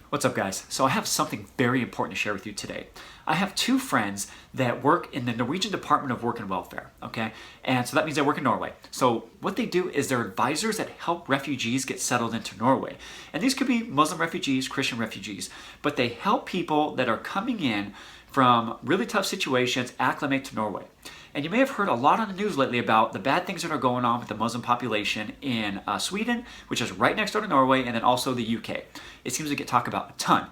What's up, guys? So I have something very important to share with you today. I have two friends that work in the Norwegian Department of Work and Welfare, okay? And so that means they work in Norway. So what they do is they're advisors that help refugees get settled into Norway. And these could be Muslim refugees, Christian refugees, but they help people that are coming in from really tough situations acclimate to Norway. And you may have heard a lot on the news lately about the bad things that are going on with the Muslim population in Sweden, which is right next door to Norway, and then also the UK. It seems to get talked about a ton.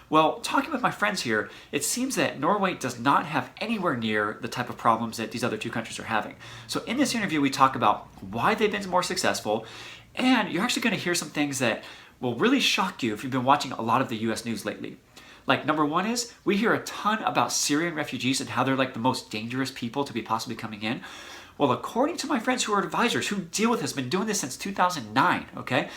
Well, talking with my friends here, it seems that Norway does not have anywhere near the type of problems that these other two countries are having. So in this interview, we talk about why they've been more successful, and you're actually going to hear some things that will really shock you if you've been watching a lot of the US news lately. Like, number one is, we hear a ton about Syrian refugees and how they're like the most dangerous people to be possibly coming in. Well, according to my friends who are advisors, who deal with this, been doing this since 2009, okay?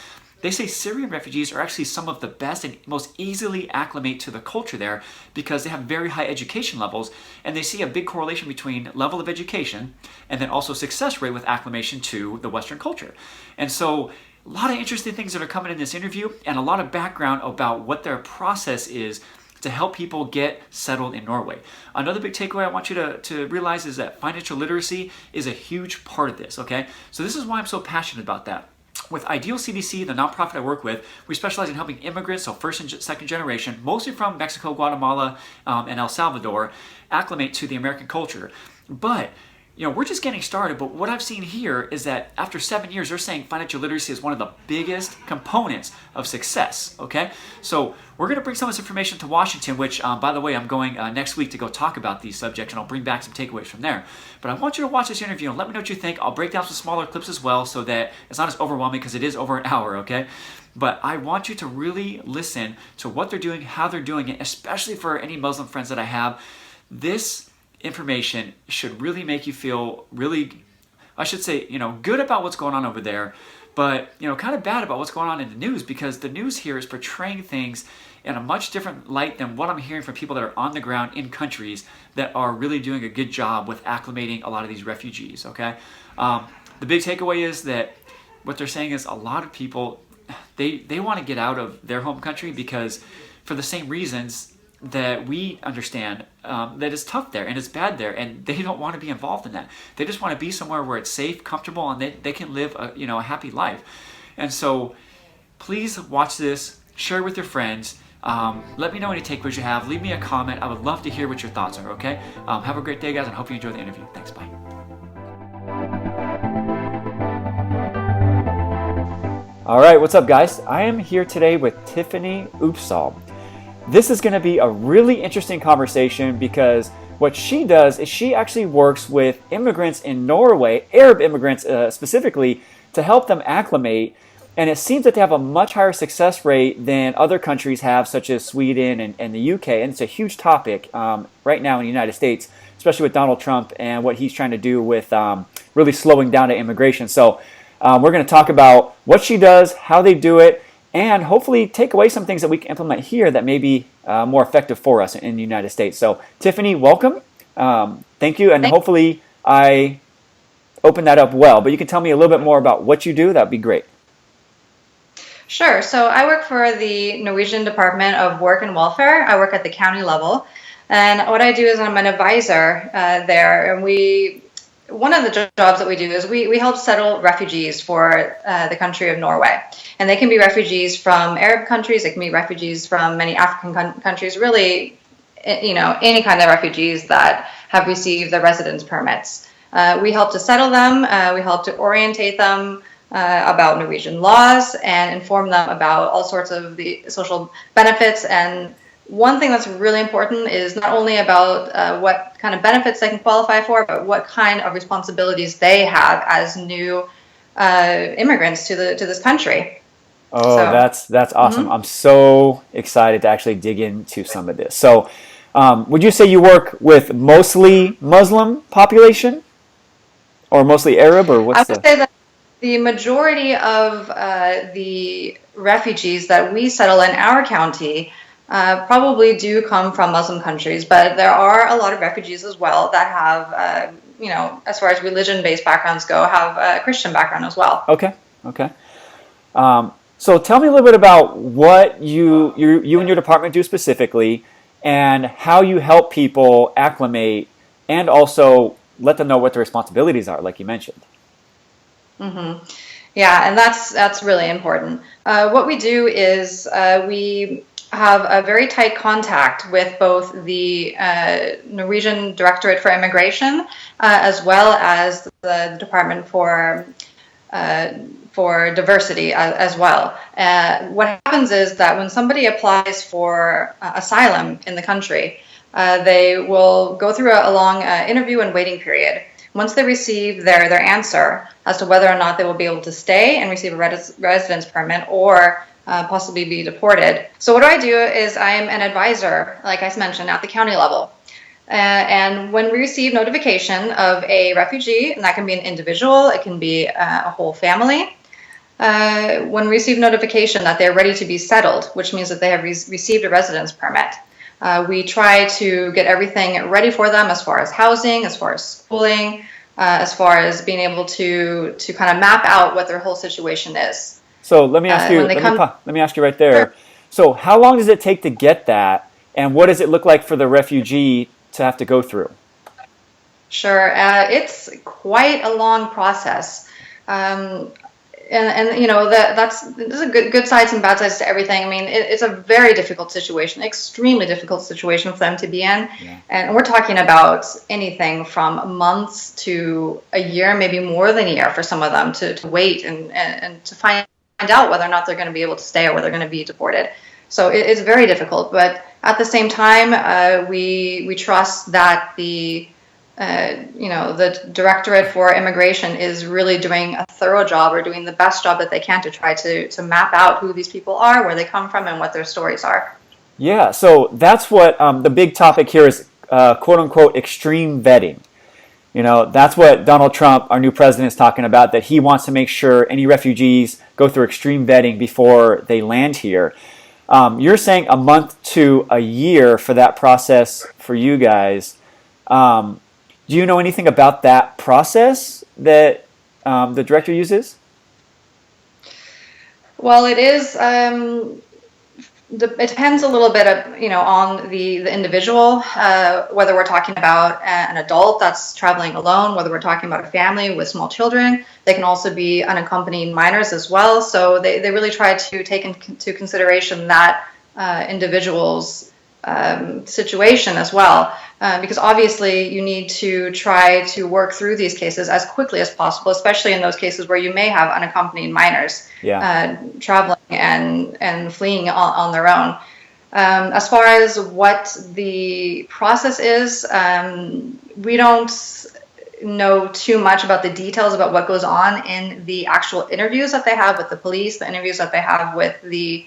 They say Syrian refugees are actually some of the best and most easily acclimate to the culture there because they have very high education levels, and they see a big correlation between level of education and then also success rate with acclimation to the Western culture. And so a lot of interesting things that are coming in this interview and a lot of background about what their process is to help people get settled in Norway. Another big takeaway I want you to realize is that financial literacy is a huge part of this, okay? So this is why I'm so passionate about that. With Ideal CDC, the nonprofit I work with, we specialize in helping immigrants, so first and second generation, mostly from Mexico, Guatemala, and El Salvador, acclimate to the American culture. But we're just getting started, but what I've seen here is that after 7 years, they're saying financial literacy is one of the biggest components of success, okay? So we're going to bring some of this information to Washington, which, by the way, I'm going next week to go talk about these subjects, and I'll bring back some takeaways from there. But I want you to watch this interview and let me know what you think. I'll break down some smaller clips as well so that it's not as overwhelming because it is over an hour, okay? But I want you to really listen to what they're doing, how they're doing it, especially for any Muslim friends that I have. This information should really make you feel really, I should say, good about what's going on over there, but, kind of bad about what's going on in the news, because the news here is portraying things in a much different light than what I'm hearing from people that are on the ground in countries that are really doing a good job with acclimating a lot of these refugees, okay? The big takeaway is that what they're saying is a lot of people, they want to get out of their home country because for the same reasons that we understand that it's tough there and it's bad there, and they don't want to be involved in that. They just want to be somewhere where it's safe, comfortable, and they can live a happy life. And so please watch this, share with your friends. Let me know any takeaways you have. Leave me a comment. I would love to hear what your thoughts are, okay? Have a great day, guys, and hope you enjoy the interview. Thanks, bye. All right, what's up, guys? I am here today with Tiffany Opsahl. This is going to be a really interesting conversation because what she does is she actually works with immigrants in Norway, Arab immigrants specifically, to help them acclimate. And it seems that they have a much higher success rate than other countries have, such as Sweden and the UK. And it's a huge topic right now in the United States, especially with Donald Trump and what he's trying to do with really slowing down the immigration. So we're going to talk about what she does, how they do it, and hopefully take away some things that we can implement here that may be more effective for us in the United States. So, Tiffany, welcome. Thank you, and hopefully I opened that up well. But you can tell me a little bit more about what you do. That would be great. Sure. So I work for the Norwegian Department of Work and Welfare. I work at the county level. And what I do is I'm an advisor there. And one of the jobs that we do is we help settle refugees for the country of Norway. And they can be refugees from Arab countries, they can be refugees from many African countries, really, any kind of refugees that have received the residence permits. We help to settle them, we help to orientate them about Norwegian laws and inform them about all sorts of the social benefits. And one thing that's really important is not only about what kind of benefits they can qualify for, but what kind of responsibilities they have as new immigrants to this country. Oh, so, that's awesome. Mm-hmm. I'm so excited to actually dig into some of this. So would you say you work with mostly Muslim population or mostly Arab, or what's I would say that the majority of the refugees that we settle in our county probably do come from Muslim countries, but there are a lot of refugees as well that have, as far as religion-based backgrounds go, have a Christian background as well. Okay. So tell me a little bit about what you and your department do specifically, and how you help people acclimate, and also let them know what their responsibilities are, like you mentioned. hmm Yeah, and that's really important. What we do is we have a very tight contact with both the Norwegian Directorate for Immigration as well as the Department uh, for Diversity as well. What happens is that when somebody applies for asylum in the country, they will go through a long interview and waiting period. Once they receive their answer as to whether or not they will be able to stay and receive a residence permit or possibly be deported. So what I do is I am an advisor, like I mentioned, at the county level. And when we receive notification of a refugee, and that can be an individual, it can be a whole family, when we receive notification that they're ready to be settled, which means that they have received a residence permit, we try to get everything ready for them as far as housing, as far as schooling, as far as being able to kind of map out what their whole situation is. So let me ask you. Let me ask you right there. So how long does it take to get that, and what does it look like for the refugee to have to go through? Sure, it's quite a long process. And you know there's a good sides and bad sides to everything. I mean, it's a very difficult situation, extremely difficult situation for them to be in, and we're talking about anything from months to a year, maybe more than a year for some of them to wait and to find out whether or not they're going to be able to stay or whether they're going to be deported. So it's very difficult, but at the same time, we trust that the Directorate for Immigration is really doing a thorough job, or doing the best job that they can to try to map out who these people are, where they come from, and what their stories are. Yeah, so that's what the big topic here is, quote unquote, extreme vetting. You know, that's what Donald Trump, our new president, is talking about, that he wants to make sure any refugees go through extreme vetting before they land here. You're saying a month to a year for that process for you guys. Do you know anything about that process that the director uses? Well, it is. It depends a little bit, on the individual. Whether we're talking about an adult that's traveling alone, whether we're talking about a family with small children. They can also be unaccompanied minors as well. So they really try to take into consideration that individual's situation as well. Because obviously you need to try to work through these cases as quickly as possible, especially in those cases where you may have unaccompanied minors traveling and fleeing on their own. As far as what the process is, we don't know too much about the details about what goes on in the actual interviews that they have with the police, the interviews that they have with the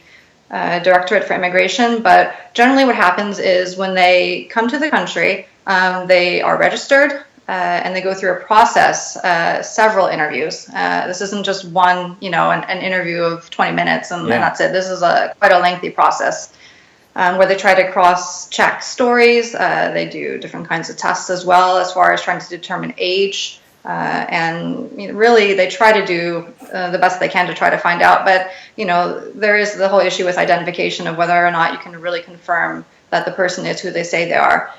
Directorate for Immigration, but generally what happens is when they come to the country, they are registered and they go through a process, several interviews. This isn't just one, an interview of 20 minutes and that's it. This is quite a lengthy process where they try to cross-check stories. They do different kinds of tests as well as far as trying to determine age. And really, they try to do the best they can to try to find out. But, there is the whole issue with identification of whether or not you can really confirm that the person is who they say they are.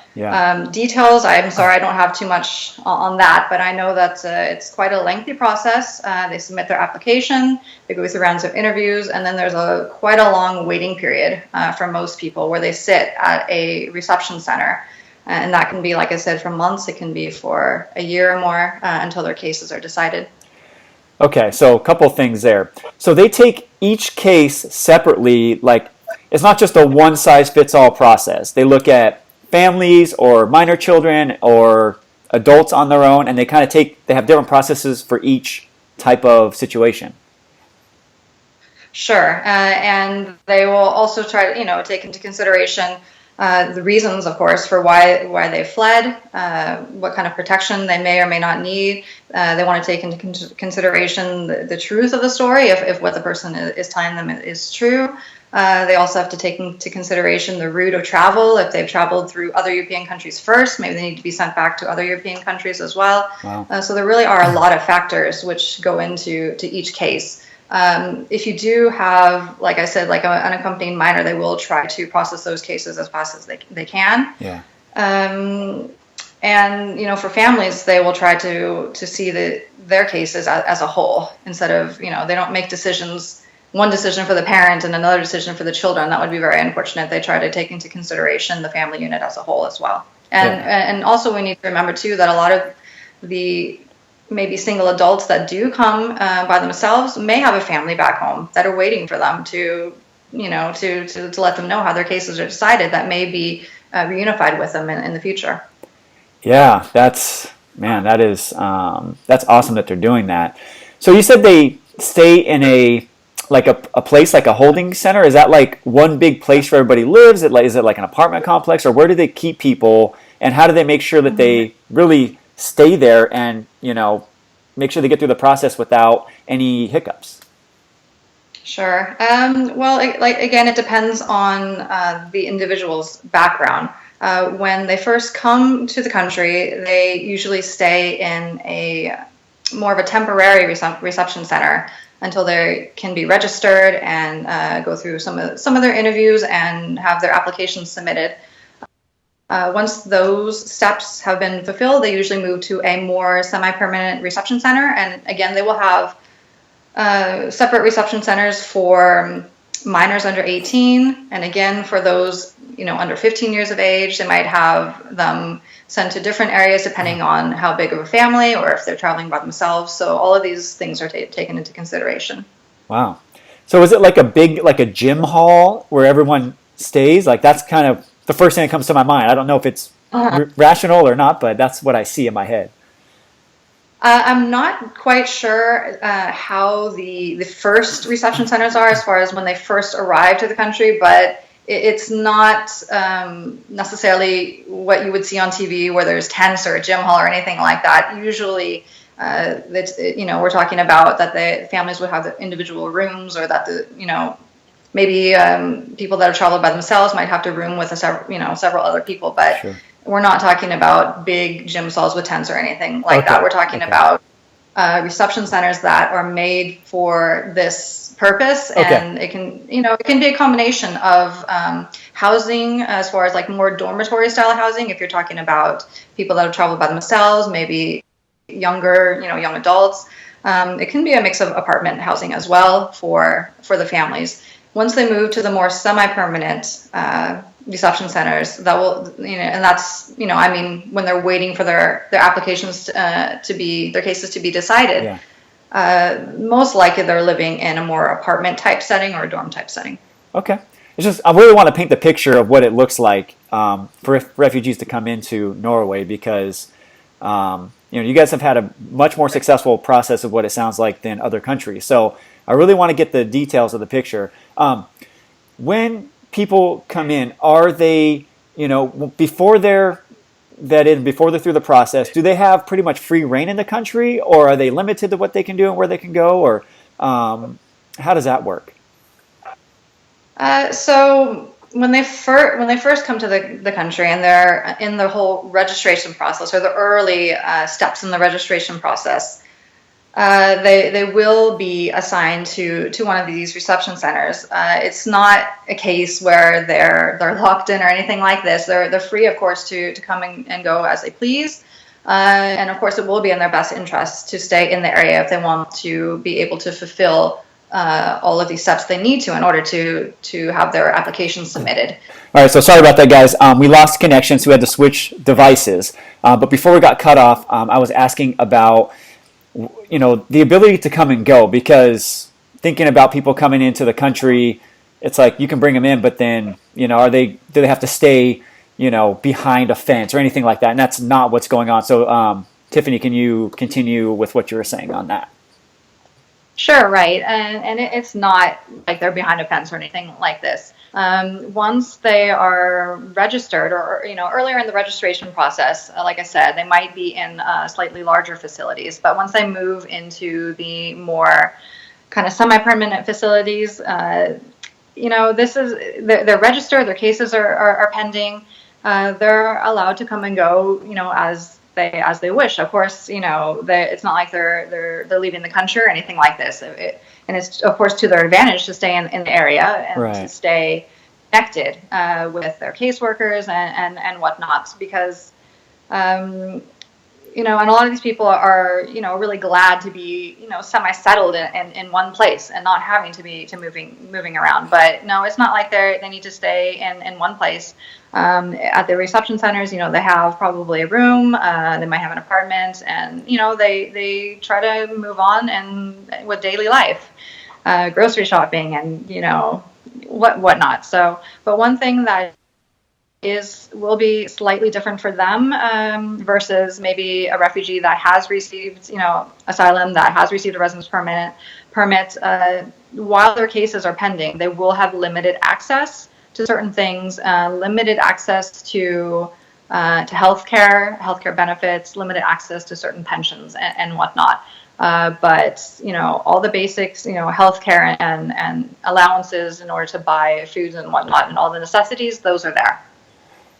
Details, I'm sorry, I don't have too much on that, but I know that it's quite a lengthy process. They submit their application, they go through rounds of interviews, and then there's quite a long waiting period for most people where they sit at a reception center. And that can be, like I said, for months. It can be for a year or more until their cases are decided. Okay, so a couple things there. So they take each case separately, like it's not just a one-size-fits-all process. They look at families or minor children or adults on their own, and they have different processes for each type of situation. Sure, and they will also try to, take into consideration the reasons, of course, for why they fled, what kind of protection they may or may not need. They want to take into consideration the truth of the story, if what the person is telling them is true. They also have to take into consideration the route of travel. If they've traveled through other European countries first, maybe they need to be sent back to other European countries as well. Wow. So there really are a lot of factors which go into each case. If you do have, like I said, like an unaccompanied minor, they will try to process those cases as fast as they can. Yeah. And for families, they will try to see their cases as a whole, instead of they don't make one decision for the parent and another decision for the children. That would be very unfortunate. They try to take into consideration the family unit as a whole as well. And also we need to remember too that a lot of the maybe single adults that do come by themselves may have a family back home that are waiting for them to let them know how their cases are decided, that may be reunified with them in the future. Yeah, that's awesome that they're doing that. So you said they stay in a place like a holding center. Is that like one big place where everybody lives? Is it like an apartment complex, or where do they keep people, and how do they make sure that they really stay there and make sure they get through the process without any hiccups? Sure. Well, again, it depends on the individual's background. When they first come to the country, they usually stay in a more of a temporary reception center until they can be registered and go through some of their interviews and have their applications submitted. Once those steps have been fulfilled, they usually move to a more semi-permanent reception center, and again, they will have separate reception centers for minors under 18, and again, for those under 15 years of age, they might have them sent to different areas depending on how big of a family or if they're traveling by themselves. So all of these things are taken into consideration. Wow. So is it like a gym hall where everyone stays? Like, that's kind of the first thing that comes to my mind. I don't know if it's rational or not, but that's what I see in my head. I'm not quite sure how the first reception centers are as far as when they first arrive to the country, but it's not necessarily what you would see on TV where there's tents or a gym hall or anything like that. Usually, we're talking about that the families would have the individual rooms, or that maybe people that have traveled by themselves might have to room with several other people, but sure. We're not talking about big gym stalls with tents or anything like that. We're talking about reception centers that are made for this purpose, and it can be a combination of housing, as far as like more dormitory style housing. If you're talking about people that have traveled by themselves, maybe younger, young adults. It can be a mix of apartment housing as well for the families. Once they move to the more semi-permanent reception centers, that will, and that's, when they're waiting for their applications their cases to be decided, most likely they're living in a more apartment type setting or a dorm type setting. Okay. It's just, I really want to paint the picture of what it looks like for refugees to come into Norway, because you guys have had a much more successful process of what it sounds like than other countries. So I really want to get the details of the picture. When people come in, are they, before they're through the process, do they have pretty much free reign in the country, or are they limited to what they can do and where they can go, or how does that work? So when they first come to the country and they're in the whole registration process, or the early steps in the registration process, they will be assigned to one of these reception centers. It's not a case where they're locked in or anything like this. They're free, of course, to come and go as they please. And of course, it will be in their best interest to stay in the area if they want to be able to fulfill all of these steps they need to in order to have their applications submitted. All right, so sorry about that, guys. We lost connection, so we had to switch devices. But before we got cut off, I was asking about the ability to come and go, because thinking about people coming into the country, it's like you can bring them in, but then do they have to stay behind a fence or anything like that? And that's not what's going on. So Tiffany, can you continue with what you were saying on that? Sure, right. And it's not like they're behind a fence or anything like this. Once they are registered, or earlier in the registration process, like I said, they might be in slightly larger facilities. But once they move into the more kind of semi-permanent facilities, they're registered, their cases are pending. They're allowed to come and go, they wish. Of course, it's not like they're leaving the country or anything like this. And it's of course to their advantage to stay in the area and to stay connected with their caseworkers and whatnot, because and a lot of these people are really glad to be semi-settled in one place and not having to be moving around. But no, it's not like they need to stay in one place. At the reception centers, they have probably a room, they might have an apartment, and they try to move on and with daily life, grocery shopping and whatnot. So, but one thing that will be slightly different for them versus maybe a refugee that has received asylum, that has received a residence permit. While their cases are pending, they will have limited access to certain things, limited access to healthcare benefits, limited access to certain pensions and whatnot. But all the basics, healthcare and allowances in order to buy foods and whatnot, and all the necessities, those are there.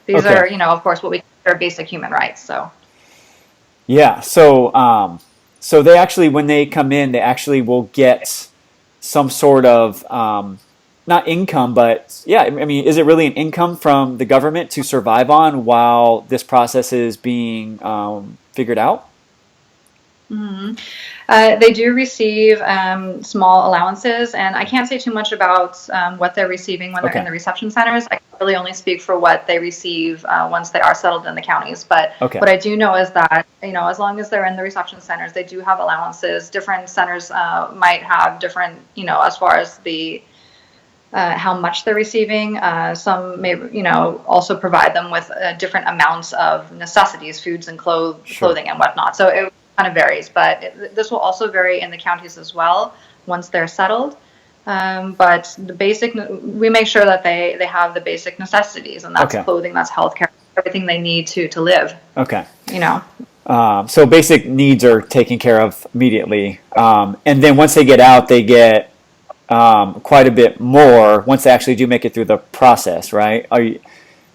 These are, of course, what we consider basic human rights. So, yeah. So they actually, when they come in, they actually will get some sort of not income, but yeah. I mean, is it really an income from the government to survive on while this process is being figured out? Mm-hmm. They do receive small allowances, and I can't say too much about what they're receiving when they're in the reception centers. I can really only speak for what they receive once they are settled in the counties. But what I do know is that, as long as they're in the reception centers, they do have allowances. Different centers might have different, as far as the how much they're receiving. Some may, also provide them with different amounts of necessities, foods and clothing and whatnot. So it kind of varies, but this will also vary in the counties as well once they're settled. But we make sure that they have the basic necessities, and that's clothing, that's healthcare, everything they need to live. Okay. So basic needs are taken care of immediately, and then once they get out, they get quite a bit more once they actually do make it through the process, right? I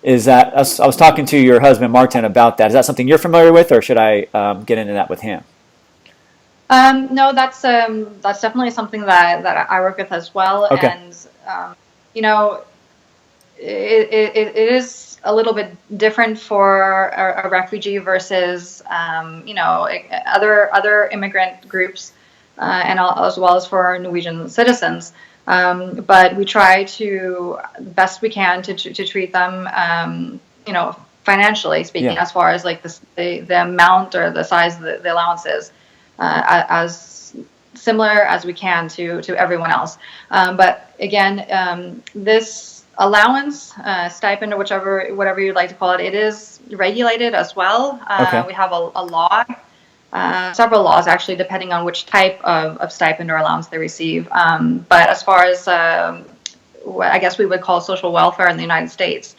was talking to your husband, Martin, about that. Is that something you're familiar with, or should I get into that with him? No, that's definitely something that I work with as well. Okay. And, it is a little bit different for a refugee versus, other immigrant groups, and as well as for Norwegian citizens. But we try to the best we can to treat them, financially speaking, as far as like the amount or the size of the allowances, as similar as we can to everyone else. But again, this allowance, stipend, or whatever you'd like to call it, it is regulated as well. We have a law. Several laws, actually, depending on which type of stipend or allowance they receive. But as far as what I guess we would call social welfare in the United States,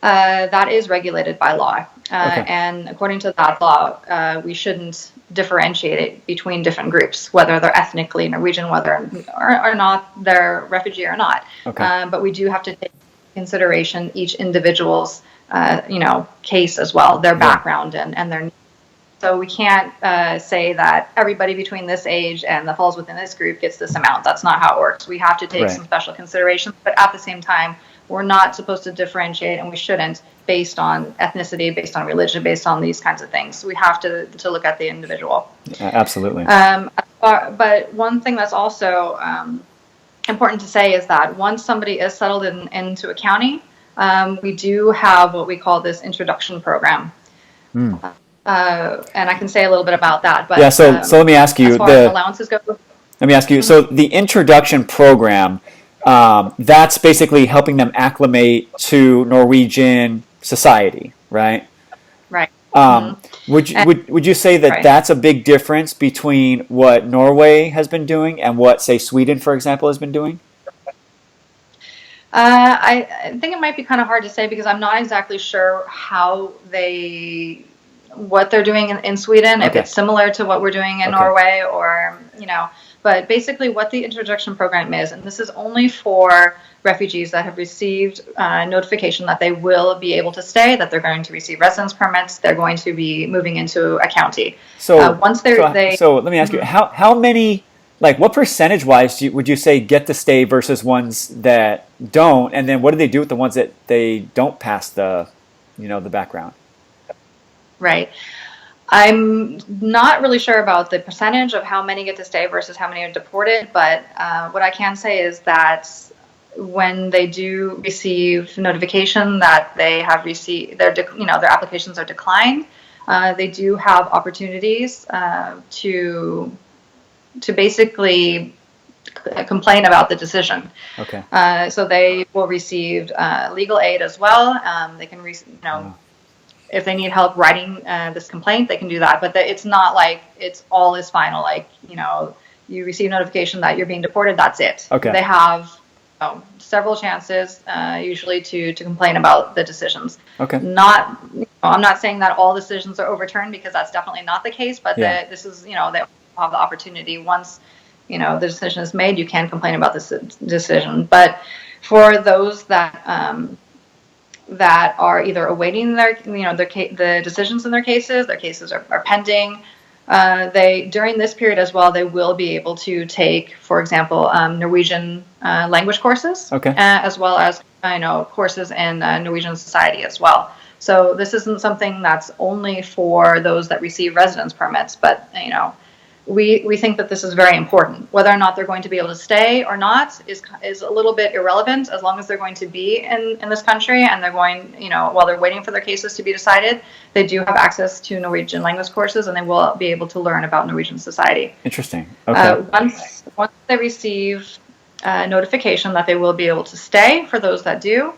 that is regulated by law. And according to that law, we shouldn't differentiate it between different groups, whether they're ethnically Norwegian, whether or not they're refugee or not. But we do have to take into consideration each individual's case as well, their background and their needs. So we can't say that everybody between this age and that falls within this group gets this amount. That's not how it works. We have to take some special considerations, but at the same time, we're not supposed to differentiate, and we shouldn't, based on ethnicity, based on religion, based on these kinds of things. We have to look at the individual. Absolutely. But one thing that's also important to say is that once somebody is settled into a county, we do have what we call this introduction program. And I can say a little bit about that. But so let me ask you, as far as allowances go. Let me ask you. So the introduction program, that's basically helping them acclimate to Norwegian society, right? Right. Would you say that that's a big difference between what Norway has been doing and what, say, Sweden, for example, has been doing? I think it might be kind of hard to say, because I'm not exactly sure what they're doing in Sweden, if it's similar to what we're doing in Norway, or But basically what the introduction program is, and this is only for refugees that have received notification that they will be able to stay, that they're going to receive residence permits, they're going to be moving into a county. So, Once so let me ask you, how many, like what percentage wise would you say get to stay versus ones that don't? And then what do they do with the ones that they don't pass the background? Right. I'm not really sure about the percentage of how many get to stay versus how many are deported, but what I can say is that when they do receive notification that they have received their applications are declined, they do have opportunities to basically complain about the decision. Okay. So they will receive legal aid as well. They can if they need help writing this complaint, they can do that. But it's not like it's all is final. Like, you receive notification that you're being deported, that's it. Okay. They have several chances, usually, to complain about the decisions. Okay. I'm not saying that all decisions are overturned, because that's definitely not the case. But this is, they have the opportunity once, the decision is made, you can complain about this decision. But for those that are either awaiting the decisions in their cases are pending. During this period as well, they will be able to take, for example, Norwegian language courses, as well as courses in Norwegian society as well. So this isn't something that's only for those that receive residence permits, but we think that this is very important. Whether or not they're going to be able to stay or not is a little bit irrelevant, as long as they're going to be in this country, and they're going, while they're waiting for their cases to be decided, they do have access to Norwegian language courses, and they will be able to learn about Norwegian society. Interesting. Okay. Once they receive notification that they will be able to stay, for those that do,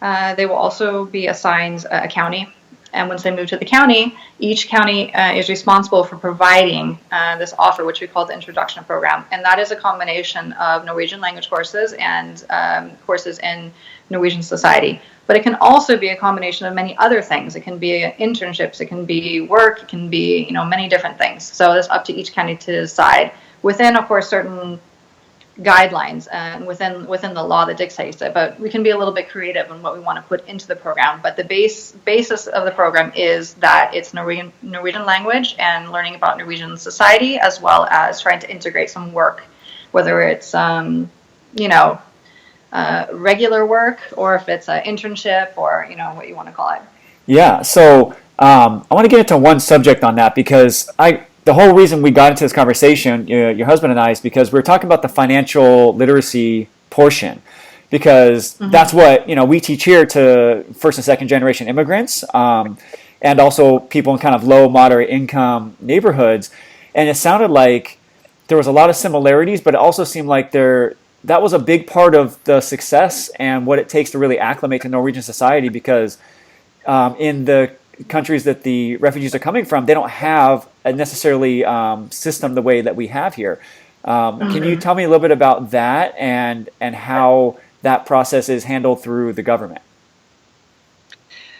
they will also be assigned a county. And once they move to the county, each county is responsible for providing this offer, which we call the introduction program. And that is a combination of Norwegian language courses and courses in Norwegian society. But it can also be a combination of many other things. It can be internships, it can be work, it can be many different things. So it's up to each county to decide, within, of course, certain guidelines and within the law that dictates it. But we can be a little bit creative in what we want to put into the program. But the basis of the program is that it's Norwegian language and learning about Norwegian society, as well as trying to integrate some work, whether it's regular work, or if it's an internship, or what you want to call it. Yeah. So I want to get into one subject on that, because the whole reason we got into this conversation, your husband and I, is because we were talking about the financial literacy portion, because that's what we teach here to first and second generation immigrants, and also people in kind of low, moderate income neighborhoods. And it sounded like there was a lot of similarities, but it also seemed like that was a big part of the success and what it takes to really acclimate to Norwegian society, because in the countries that the refugees are coming from, they don't have a necessarily system the way that we have here. Can you tell me a little bit about that and how that process is handled through the government?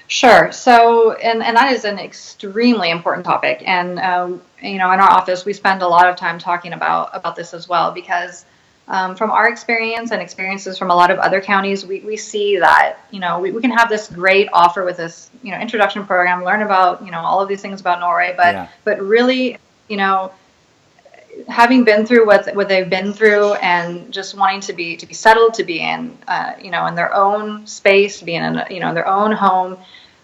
Sure. So, and that is an extremely important topic. And, in our office, we spend a lot of time talking about this as well, because from our experience and experiences from a lot of other counties, we see that, we can have this great offer with this, introduction program, learn about, all of these things about Norway, but really, having been through what they've been through, and just wanting to be settled, to be in, in their own space, to be in, their own home.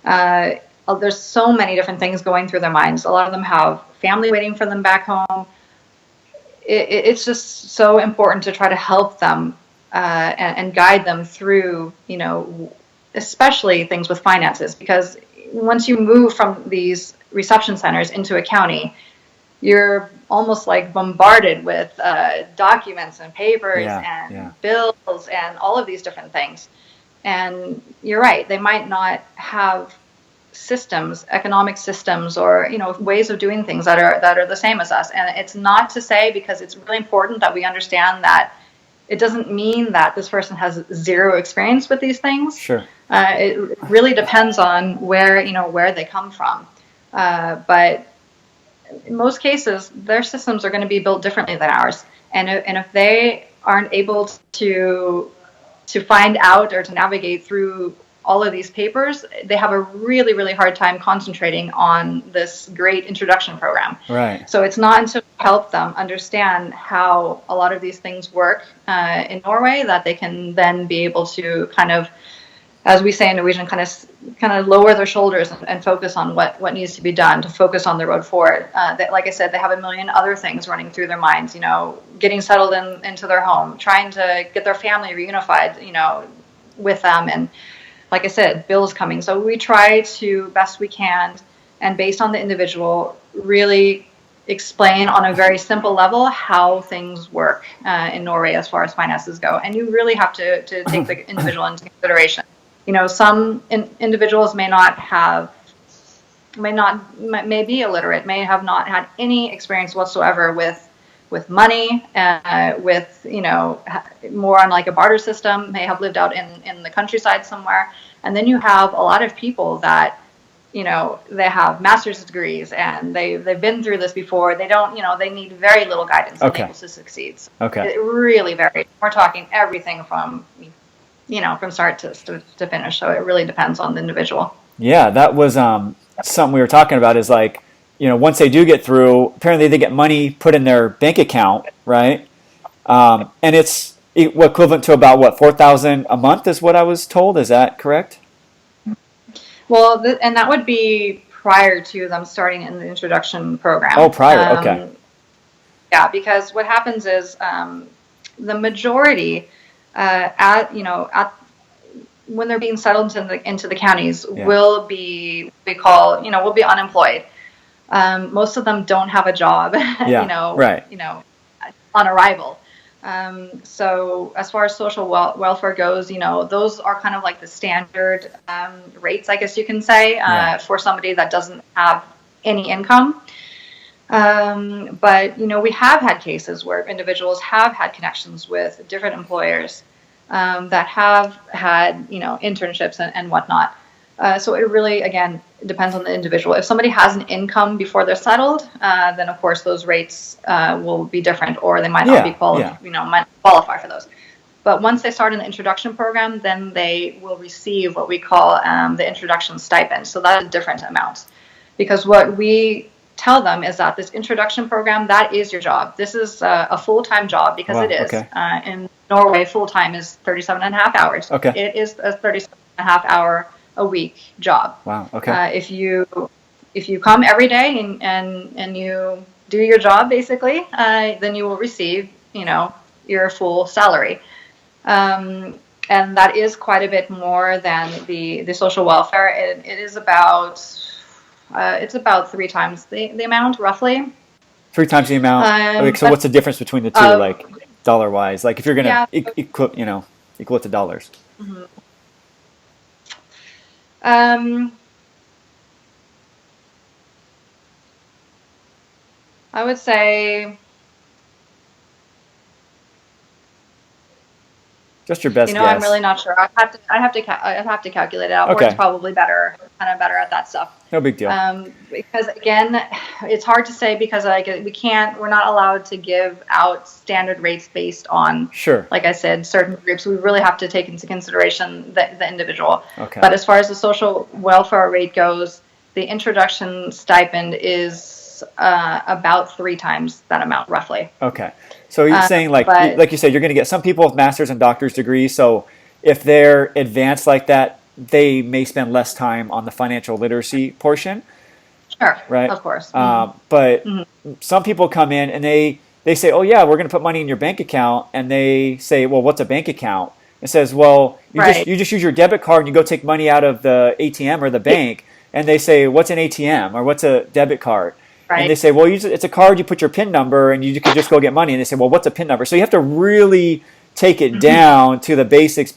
There's so many different things going through their minds. A lot of them have family waiting for them back home. It's just so important to try to help them and guide them through, especially things with finances, because once you move from these reception centers into a county, you're almost like bombarded with documents and papers bills and all of these different things. And you're right, they might not have systems, economic systems, or ways of doing things that are the same as us. And it's not to say, because it's really important that we understand that it doesn't mean that this person has zero experience with these things. Sure. It really depends on where they come from. But in most cases, their systems are going to be built differently than ours. And if they aren't able to find out or to navigate through all of these papers, they have a really, really hard time concentrating on this great introduction program. Right. So it's not until we help them understand how a lot of these things work in Norway that they can then be able to kind of, as we say in Norwegian, kind of lower their shoulders and focus on what needs to be done, to focus on the road forward. Like I said, they have a million other things running through their minds, getting settled into their home, trying to get their family reunified, with them. And like I said, bills coming. So we try to, best we can, and based on the individual, really explain on a very simple level how things work in Norway as far as finances go. And you really have to take the individual into consideration. Some individuals may be illiterate, may have not had any experience whatsoever with money, with more on like a barter system, may have lived out in the countryside somewhere. And then you have a lot of people that they have master's degrees and they've been through this before. They don't, they need very little guidance to be able to succeed. So it really varies. We're talking everything from start to finish. So it really depends on the individual. Yeah, that was something we were talking about is like, once they do get through, apparently they get money put in their bank account, right? And it's equivalent to about, $4,000 a month is what I was told. Is that correct? Well, and that would be prior to them starting in the introduction program. Oh, prior, okay. Yeah, because what happens is the majority when they're being settled into the counties will be will be unemployed. Most of them don't have a job. On arrival. So as far as social welfare goes, those are kind of like the standard rates, I guess you can say, for somebody that doesn't have any income. But we have had cases where individuals have had connections with different employers that have had internships and whatnot. So it really, again, depends on the individual. If somebody has an income before they're settled, then of course those rates will be different, or they might not be might qualify for those. But once they start in the introduction program, then they will receive what we call the introduction stipend. So that is a different amount, because what we tell them is that this introduction program, that is your job. This is a full-time job, because it is. In Norway, full-time is 37 and a half hours. It is a 37 and a half hour a week job. Wow. Okay. If you come every day and you do your job basically, then you will receive your full salary, and that is quite a bit more than the social welfare. It is about it's about 3 times the amount, roughly. 3 times the amount. So what's the difference between the two, like dollar wise? Like if you're gonna equal it to dollars. Mm-hmm. I would say just your best guess. I'm really not sure. I'd have to calculate it out. Or it's probably better at that stuff. No big deal. Because again, it's hard to say, because we're not allowed to give out standard rates based on, like I said, certain groups. We really have to take into consideration the individual. Okay. But as far as the social welfare rate goes, the introduction stipend is about 3 times that amount, roughly. Okay. So you're saying, like you said, you're going to get some people with master's and doctor's degrees. So if they're advanced like that, they may spend less time on the financial literacy portion. Sure. Right. Of course. But some people come in and they say, oh yeah, we're going to put money in your bank account. And they say, well, what's a bank account? It says, well, you just use your debit card and you go take money out of the ATM or the bank. And they say, what's an ATM or what's a debit card? Right. And they say, well, it's a card, you put your PIN number and you can just go get money. And they say, well, what's a PIN number? So you have to really take it down to the basics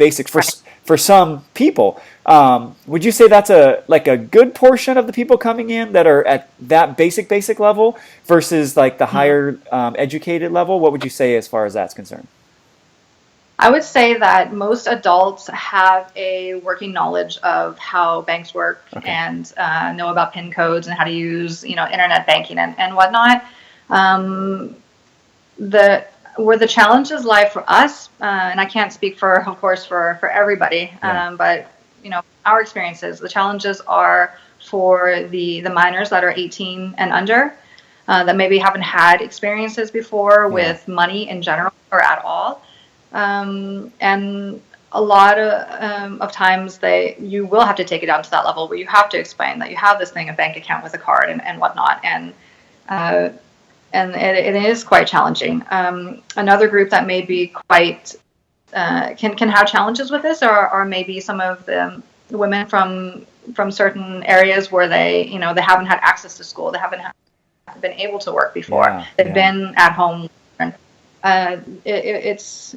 for some people. Would you say that's a good portion of the people coming in that are at that basic level versus like the higher educated level? What would you say as far as that's concerned? I would say that most adults have a working knowledge of how banks work and know about PIN codes and how to use, internet banking and whatnot. where the challenges lie for us, and I can't speak for, of course, for everybody, but our experiences, the challenges are for the minors that are 18 and under, that maybe haven't had experiences before with money in general or at all, and a lot of times you will have to take it down to that level where you have to explain that you have this thing, a bank account with a card and whatnot, and it is quite challenging. Another group that may be quite can have challenges with this are maybe some of the women from certain areres where they haven't had access to school, they haven't been able to work before, they've been at home. That's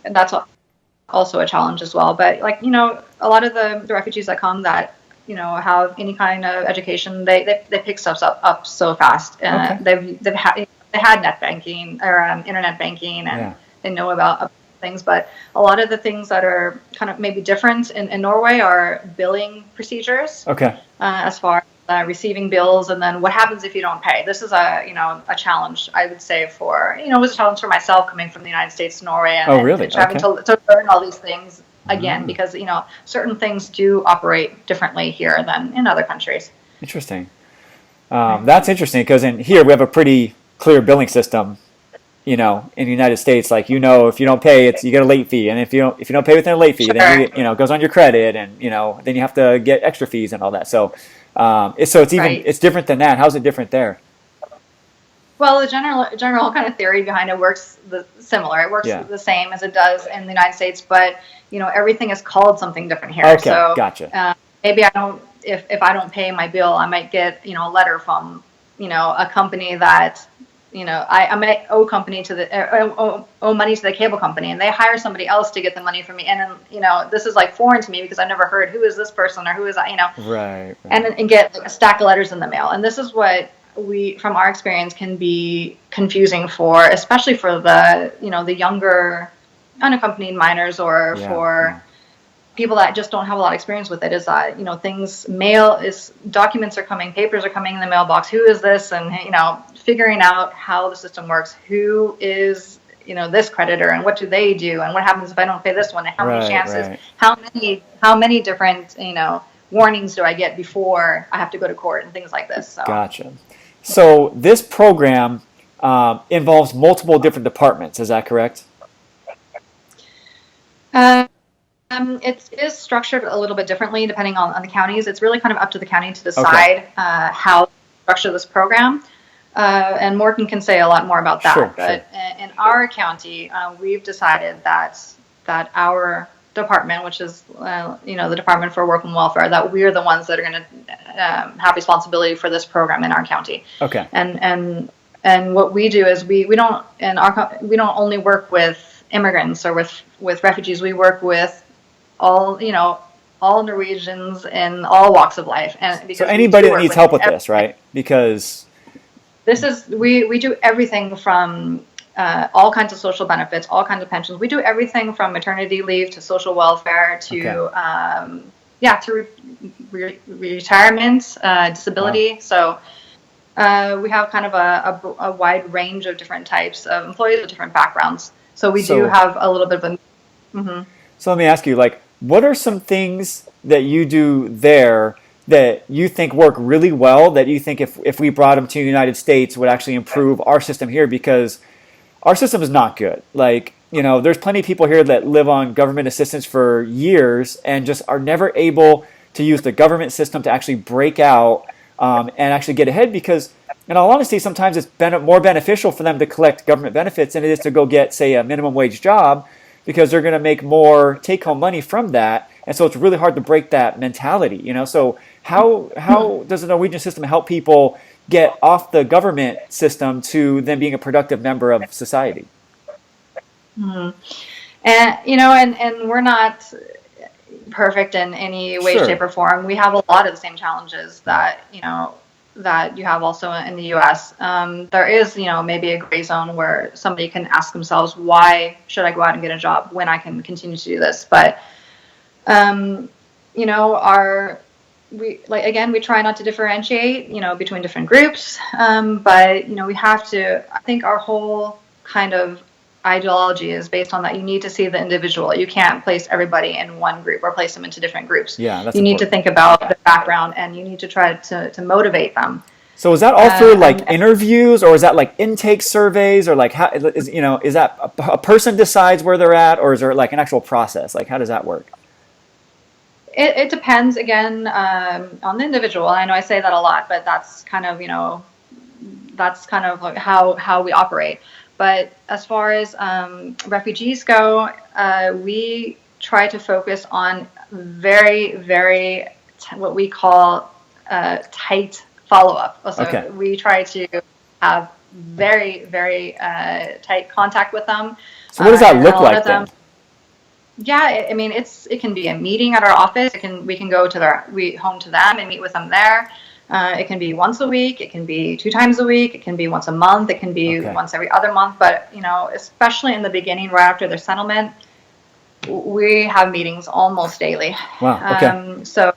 also a challenge as well. But a lot of the refugees that come that have any kind of education, they pick stuff up so fast. They had net banking or internet banking, and they know about things. But a lot of the things that are kind of maybe different in Norway are billing procedures. As far as receiving bills, and then what happens if you don't pay. This is a challenge, I would say, for it was a challenge for myself coming from the United States to Norway and having to learn all these things again, because certain things do operate differently here than in other countries. Interesting. That's interesting, because in here we have a pretty clear billing system. In the United States, if you don't pay, you get a late fee, and if you don't pay within a late fee, then it goes on your credit, and then you have to get extra fees and all that. So it's different than that. How's it different there? Well, the general kind of theory behind it works similar. It works the same as it does in the United States, but everything is called something different here. Okay, so gotcha. Maybe I don't. If I don't pay my bill, I might get a letter from a company that I might owe money to the cable company, and they hire somebody else to get the money from me. And then, this is foreign to me because I've never heard who is this person or who is that, Right. And get a stack of letters in the mail. And this is what from our experience, can be confusing especially for the, the younger unaccompanied minors, or for people that just don't have a lot of experience with it, is that, documents are coming, papers are coming in the mailbox. Who is this? And, figuring out how the system works, who is, this creditor, and what do they do? And what happens if I don't pay this one? And how many chances, how many different, warnings do I get before I have to go to court and things like this. So. Gotcha. So this program involves multiple different departments. Is that correct? It is structured a little bit differently depending on the counties. It's really kind of up to the county to decide how to structure this program. And Morten can say a lot more about that. But in our county, we've decided that our department, which is the Department for Work and Welfare, that we're the ones that are going to have responsibility for this program in our county. Okay. And what we do is we don't only work with immigrants or with refugees. We work with all Norwegians in all walks of life, and because so anybody that needs help with this, right? Because we do everything from all kinds of social benefits, all kinds of pensions. We do everything from maternity leave to social welfare to through retirement, disability. Wow. So we have kind of a wide range of different types of employees with different backgrounds. So we do have a little bit of a. Mm-hmm. So let me ask you, what are some things that you do there that you think work really well, that you think if we brought them to the United States would actually improve our system here? Because our system is not good. There's plenty of people here that live on government assistance for years and just are never able to use the government system to actually break out and actually get ahead, because in all honesty, sometimes it's more beneficial for them to collect government benefits than it is to go get, say, a minimum wage job, because they're going to make more take-home money from that. And so it's really hard to break that mentality, So how does the Norwegian system help people get off the government system to then being a productive member of society? Mm-hmm. And we're not perfect in any way, shape, or form. We have a lot of the same challenges that that you have also in the U.S. There is, maybe a gray zone where somebody can ask themselves, why should I go out and get a job when I can continue to do this? But, we try not to differentiate, between different groups. But, we have to, I think our whole kind of ideology is based on that you need to see the individual. You can't place everybody in one group or place them into different groups. Yeah, that's you need to important. think about the background, and you need to try to motivate them. So is that all through like And interviews, or is that like intake surveys, or like how is is that a person decides where they're at, or is there like an actual process? Like how does that work? it depends again on the individual. I know I say that a lot, but that's kind of that's kind of like how we operate. But as far as refugees go, we try to focus on very, very what we call tight follow-up. So Okay. we try to have very, very tight contact with them. So what does that And look a lot like of them, then? yeah, I mean, it can be a meeting at our office. We can go to home to them and meet with them there. It can be once a week. It can be 2 times a week. It can be once a month. It can be Okay. once every other month. But especially in the beginning, right after their settlement, we have meetings almost daily. Wow. Okay. So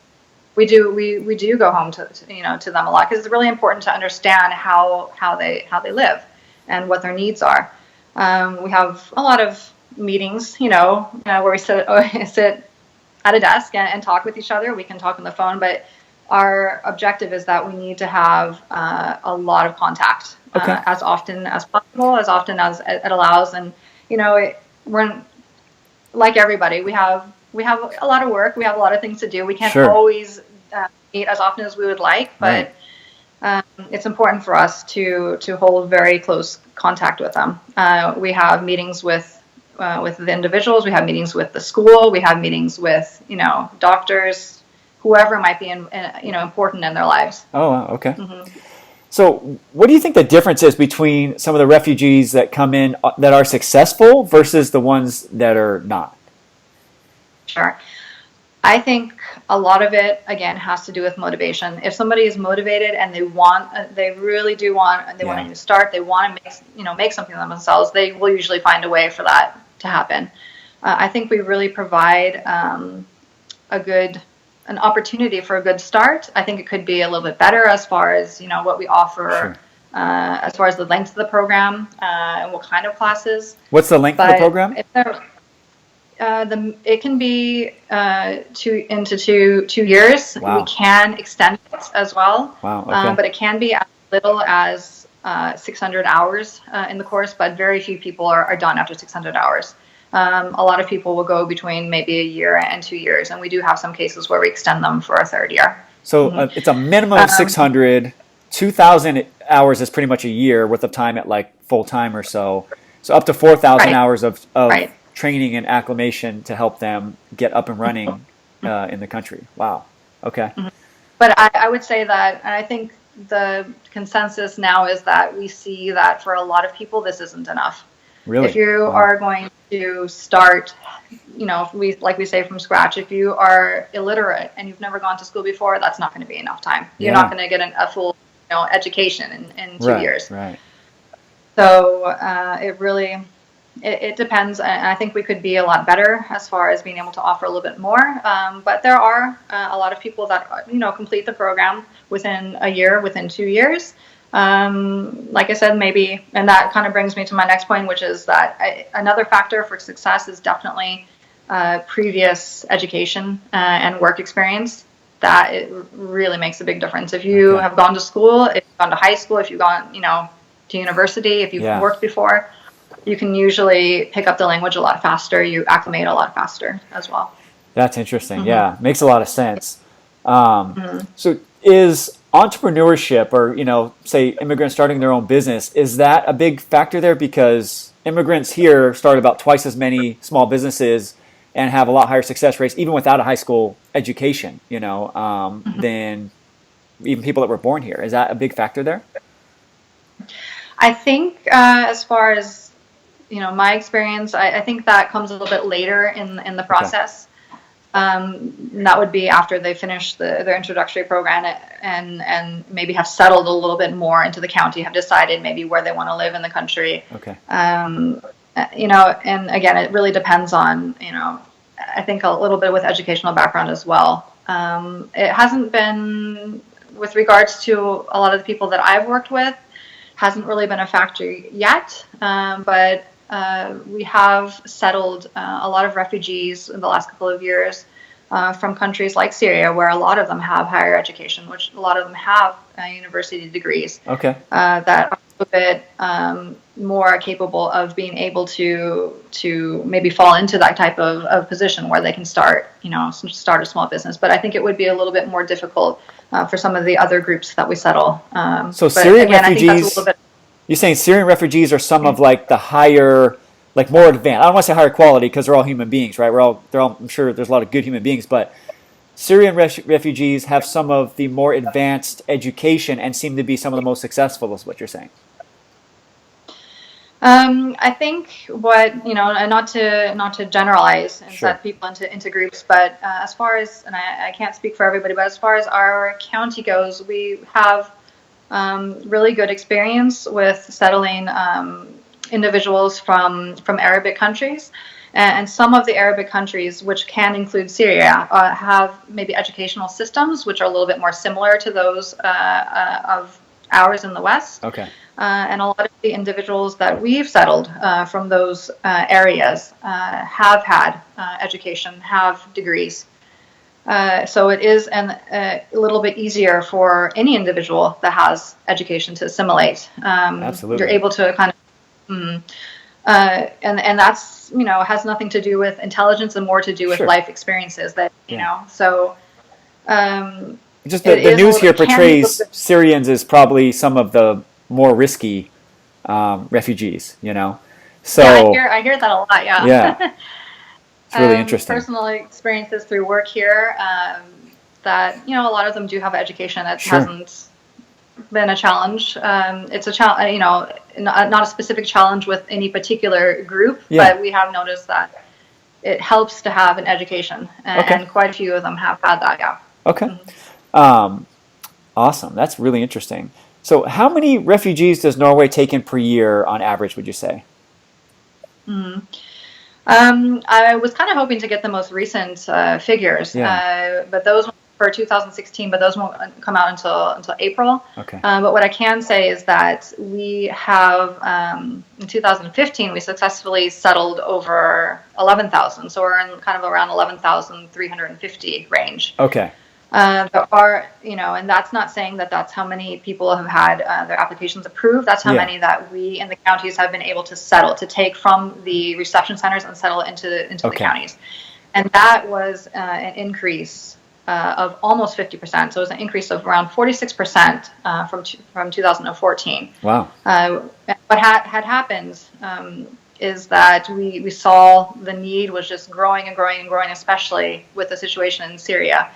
we do go home to them a lot, because it's really important to understand how they live and what their needs are. We have a lot of meetings, where we sit at a desk and talk with each other. We can talk on the phone, but our objective is that we need to have a lot of contact Okay. as often as possible, as often as it allows. And we're like everybody. We have a lot of work. We have a lot of things to do. We can't Sure. always meet as often as we would like, but it's important for us to hold very close contact with them. We have meetings with the individuals. We have meetings with the school. We have meetings with doctors, whoever might be important in their lives. Oh, wow. Okay. Mm-hmm. So what do you think the difference is between some of the refugees that come in that are successful versus the ones that are not? Sure. I think a lot of it, again, has to do with motivation. If somebody is motivated and they really do want, they want a new start, they want to make something of themselves, they will usually find a way for that to happen. I think we really provide an opportunity for a good start. I think it could be a little bit better as far as what we offer. Sure. As far as the length of the program and what kind of classes. What's the length of the program? It can be 2 years. Wow. We can extend it as well. Wow. Okay. But it can be as little as 600 hours in the course, but very few people are done after 600 hours. A lot of people will go between maybe a year and 2 years, and we do have some cases where we extend them for a third year. So it's a minimum of 600. 2,000 hours is pretty much a year worth of time at like full time or so. So up to 4,000 hours of training and acclimation to help them get up and running in the country. Wow. Okay. But I would say that, and I think the consensus now is that we see that for a lot of people, this isn't enough. Really? If you are going to start, if we say from scratch, if you are illiterate and you've never gone to school before, that's not going to be enough time. You're not going to get a full education in 2 years. Right. So it depends. And I think we could be a lot better as far as being able to offer a little bit more. But there are a lot of people that complete the program within a year, within 2 years. Like I said, maybe, and that kind of brings me to my next point, which is that another factor for success is definitely previous education and work experience. That it really makes a big difference. If you have gone to school, if you've gone to high school, if you've gone, to university, if you've worked before, you can usually pick up the language a lot faster. You acclimate a lot faster as well. That's interesting. Yeah, makes a lot of sense. So is entrepreneurship, or say immigrants starting their own business, is that a big factor there? Because immigrants here start about twice as many small businesses and have a lot higher success rates, even without a high school education, than even people that were born here. Is that a big factor there? I think as far as, my experience, I think that comes a little bit later in the process. That would be after they finish their introductory program and maybe have settled a little bit more into the county, have decided maybe where they want to live in the country. Okay. And again, it really depends on, I think a little bit with educational background as well. It hasn't been, with regards to a lot of the people that I've worked with, hasn't really been a factor yet. But we have settled a lot of refugees in the last couple of years from countries like Syria, where a lot of them have higher education, which a lot of them have university degrees. Okay. That are a bit more capable of being able to maybe fall into that type of position where they can start a small business. But I think it would be a little bit more difficult for some of the other groups that we settle. So but Syrian again, refugees, I think that's a little bit. you're saying Syrian refugees are some of like the higher, like more advanced. I don't want to say higher quality because they're all human beings, right? I'm sure there's a lot of good human beings, but Syrian refugees have some of the more advanced education and seem to be some of the most successful, is what you're saying. I think and not to generalize and Sure. set people into groups, but as far as, and I can't speak for everybody, but as far as our county goes, we have really good experience with settling individuals from Arabic countries. And some of the Arabic countries, which can include Syria, have maybe educational systems which are a little bit more similar to those of ours in the West. Okay. And a lot of the individuals that we've settled from those areas have had education, have degrees. So it is a little bit easier for any individual that has education to assimilate. Absolutely. You're able to kind of, and that's, has nothing to do with intelligence and more to do with Sure. life experiences that, so. Just the news here portrays Syrians as probably some of the more risky refugees, So yeah, I hear that a lot. Yeah. Yeah. It's really interesting. Personal experiences through work here, that a lot of them do have education. It Sure. hasn't been a challenge. It's a challenge, not a specific challenge with any particular group, Yeah. but we have noticed that it helps to have an education, and quite a few of them have had that. Yeah. Okay. Awesome. That's really interesting. So, how many refugees does Norway take in per year on average, would you say? I was kind of hoping to get the most recent figures, but those for 2016, but those won't come out until April. Okay. But what I can say is that we have, in 2015, we successfully settled over 11,000. So we're in kind of around 11,350 range. Okay. There are, and that's not saying that that's how many people have had their applications approved. That's how many that we in the counties have been able to settle, to take from the reception centers and settle into the counties. And that was an increase of almost 50%. So it was an increase of around 46% from 2014. Wow. What had happened is that we saw the need was just growing and growing and growing, especially with the situation in Syria.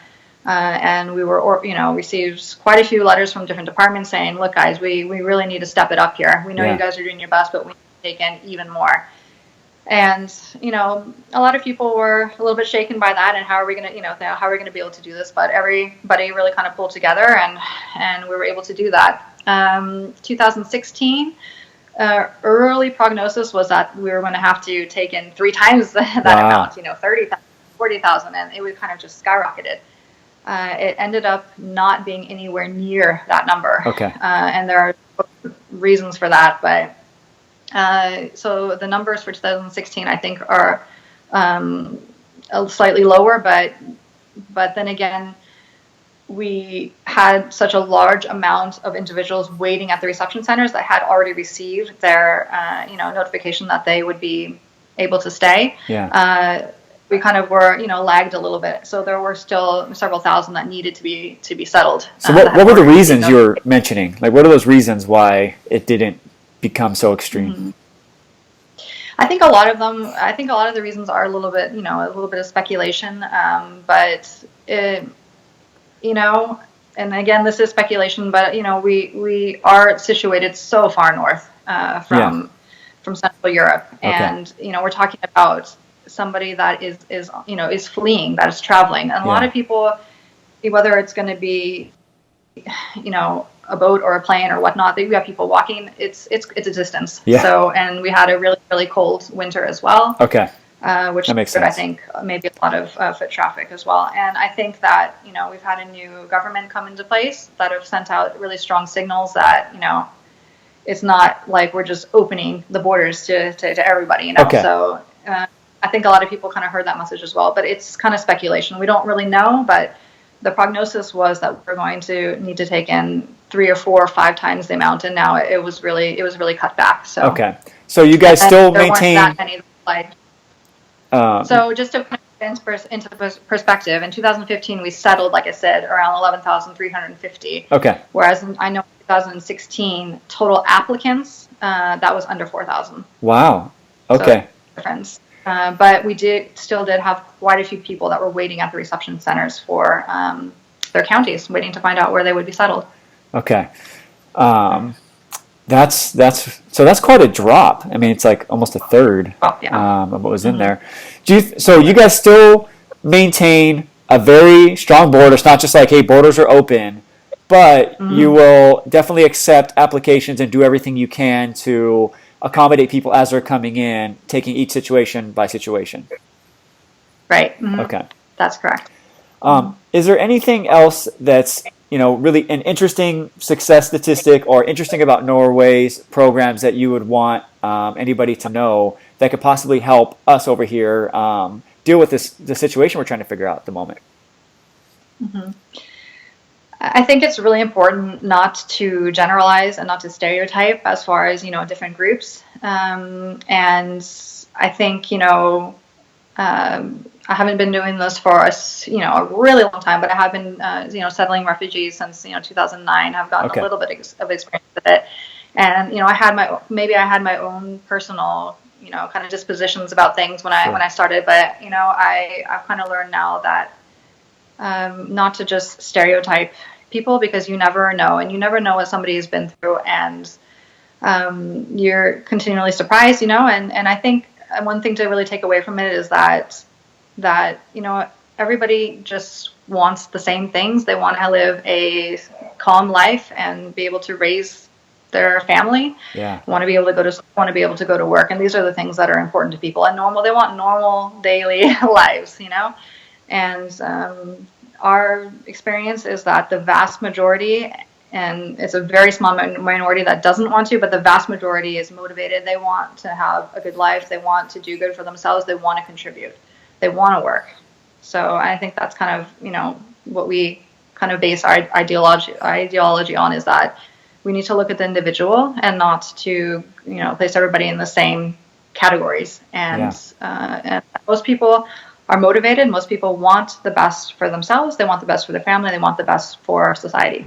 And we were, received quite a few letters from different departments saying, look, guys, we really need to step it up here. We know you guys are doing your best, but we need to take in even more. And, a lot of people were a little bit shaken by that. And how are we going to, how are we going to be able to do this? But everybody really kind of pulled together and we were able to do that. 2016, early prognosis was that we were going to have to take in 3 times that amount, 30,000, 40,000, and it would kind of just skyrocketed. It ended up not being anywhere near that number. Okay. And there are reasons for that, but so the numbers for 2016, I think, are slightly lower, but then again, we had such a large amount of individuals waiting at the reception centers that had already received their notification that they would be able to stay. Yeah. We kind of were, lagged a little bit. So there were still several thousand that needed to be settled. So what were the reasons you were mentioning? Like, what are those reasons why it didn't become so extreme? Mm-hmm. I think a lot of the reasons are a little bit of speculation. But and again, this is speculation, but we are situated so far north from Central Europe, and we're talking about somebody that is fleeing, that is traveling, and a lot of people, whether it's going to be a boat or a plane or whatnot, we have people walking. It's a distance. So, and we had a really, really cold winter as well. Okay. Which that makes sense. I think maybe a lot of foot traffic as well. And I think that we've had a new government come into place that have sent out really strong signals that it's not like we're just opening the borders to everybody, you know. Okay. So I think a lot of people kind of heard that message as well, but it's kind of speculation. We don't really know, but the prognosis was that we're going to need to take in 3 or 4 or 5 times the amount, and now it was really cut back. So Okay. So you guys still there weren't that maintain. many like. Um, So just to put it into perspective, in 2015 we settled, like I said, around 11,350. okay. Whereas I know in 2016 total applicants that was under 4,000. Wow. So Okay. difference. But we still did have quite a few people that were waiting at the reception centers for their counties, waiting to find out where they would be settled. Okay. Um, that's quite a drop. I mean, it's like almost a third Well, yeah. of what was in there. So you guys still maintain a very strong border? It's not just like, hey, borders are open, but you Mm-hmm. will definitely accept applications and do everything you can to accommodate people as they're coming in, taking each situation by situation. Right. Mm-hmm. Okay. That's correct. Mm-hmm. Is there anything else that's really an interesting success statistic or interesting about Norway's programs that you would want anybody to know that could possibly help us over here deal with the situation we're trying to figure out at the moment? Mm-hmm. I think it's really important not to generalize and not to stereotype as far as, different groups. And I think, I haven't been doing this for a really long time, but I have been, settling refugees since, 2009. I've gotten a Okay. little bit of experience with it. And, maybe I had my own personal, kind of dispositions about things when Sure. I started, but, I've kind of learned now that not to just stereotype people, because you never know, and you never know what somebody has been through, and you're continually surprised, and I think one thing to really take away from it is that everybody just wants the same things. They want to live a calm life and be able to raise their family, Yeah. want to be able to go to work, and these are the things that are important to people. And they want normal daily lives, and our experience is that the vast majority, and it's a very small minority that doesn't want to, but the vast majority is motivated. They want to have a good life. They want to do good for themselves. They want to contribute. They want to work. So I think that's kind of, what we kind of base our ideology on, is that we need to look at the individual and not to, place everybody in the same categories. Yeah. And most people are motivated. Most people want the best for themselves. They want the best for their family. They want the best for society.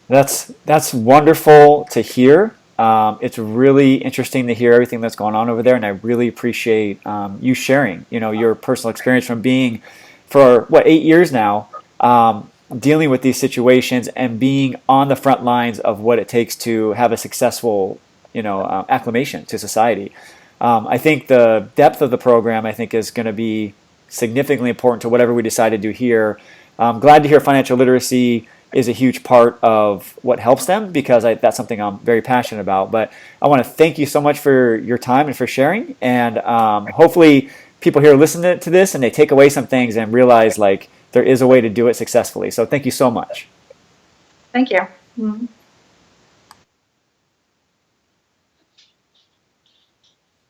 That's wonderful to hear. It's really interesting to hear everything that's going on over there, and I really appreciate you sharing, your personal experience from being for 8 years now, dealing with these situations and being on the front lines of what it takes to have a successful, acclimation to society. I think the depth of the program, I think, is going to be significantly important to whatever we decide to do here. I'm glad to hear financial literacy is a huge part of what helps them, because that's something I'm very passionate about. But I want to thank you so much for your time and for sharing. And hopefully people here listen to this and they take away some things and realize like there is a way to do it successfully. So thank you so much. Thank you. Mm-hmm.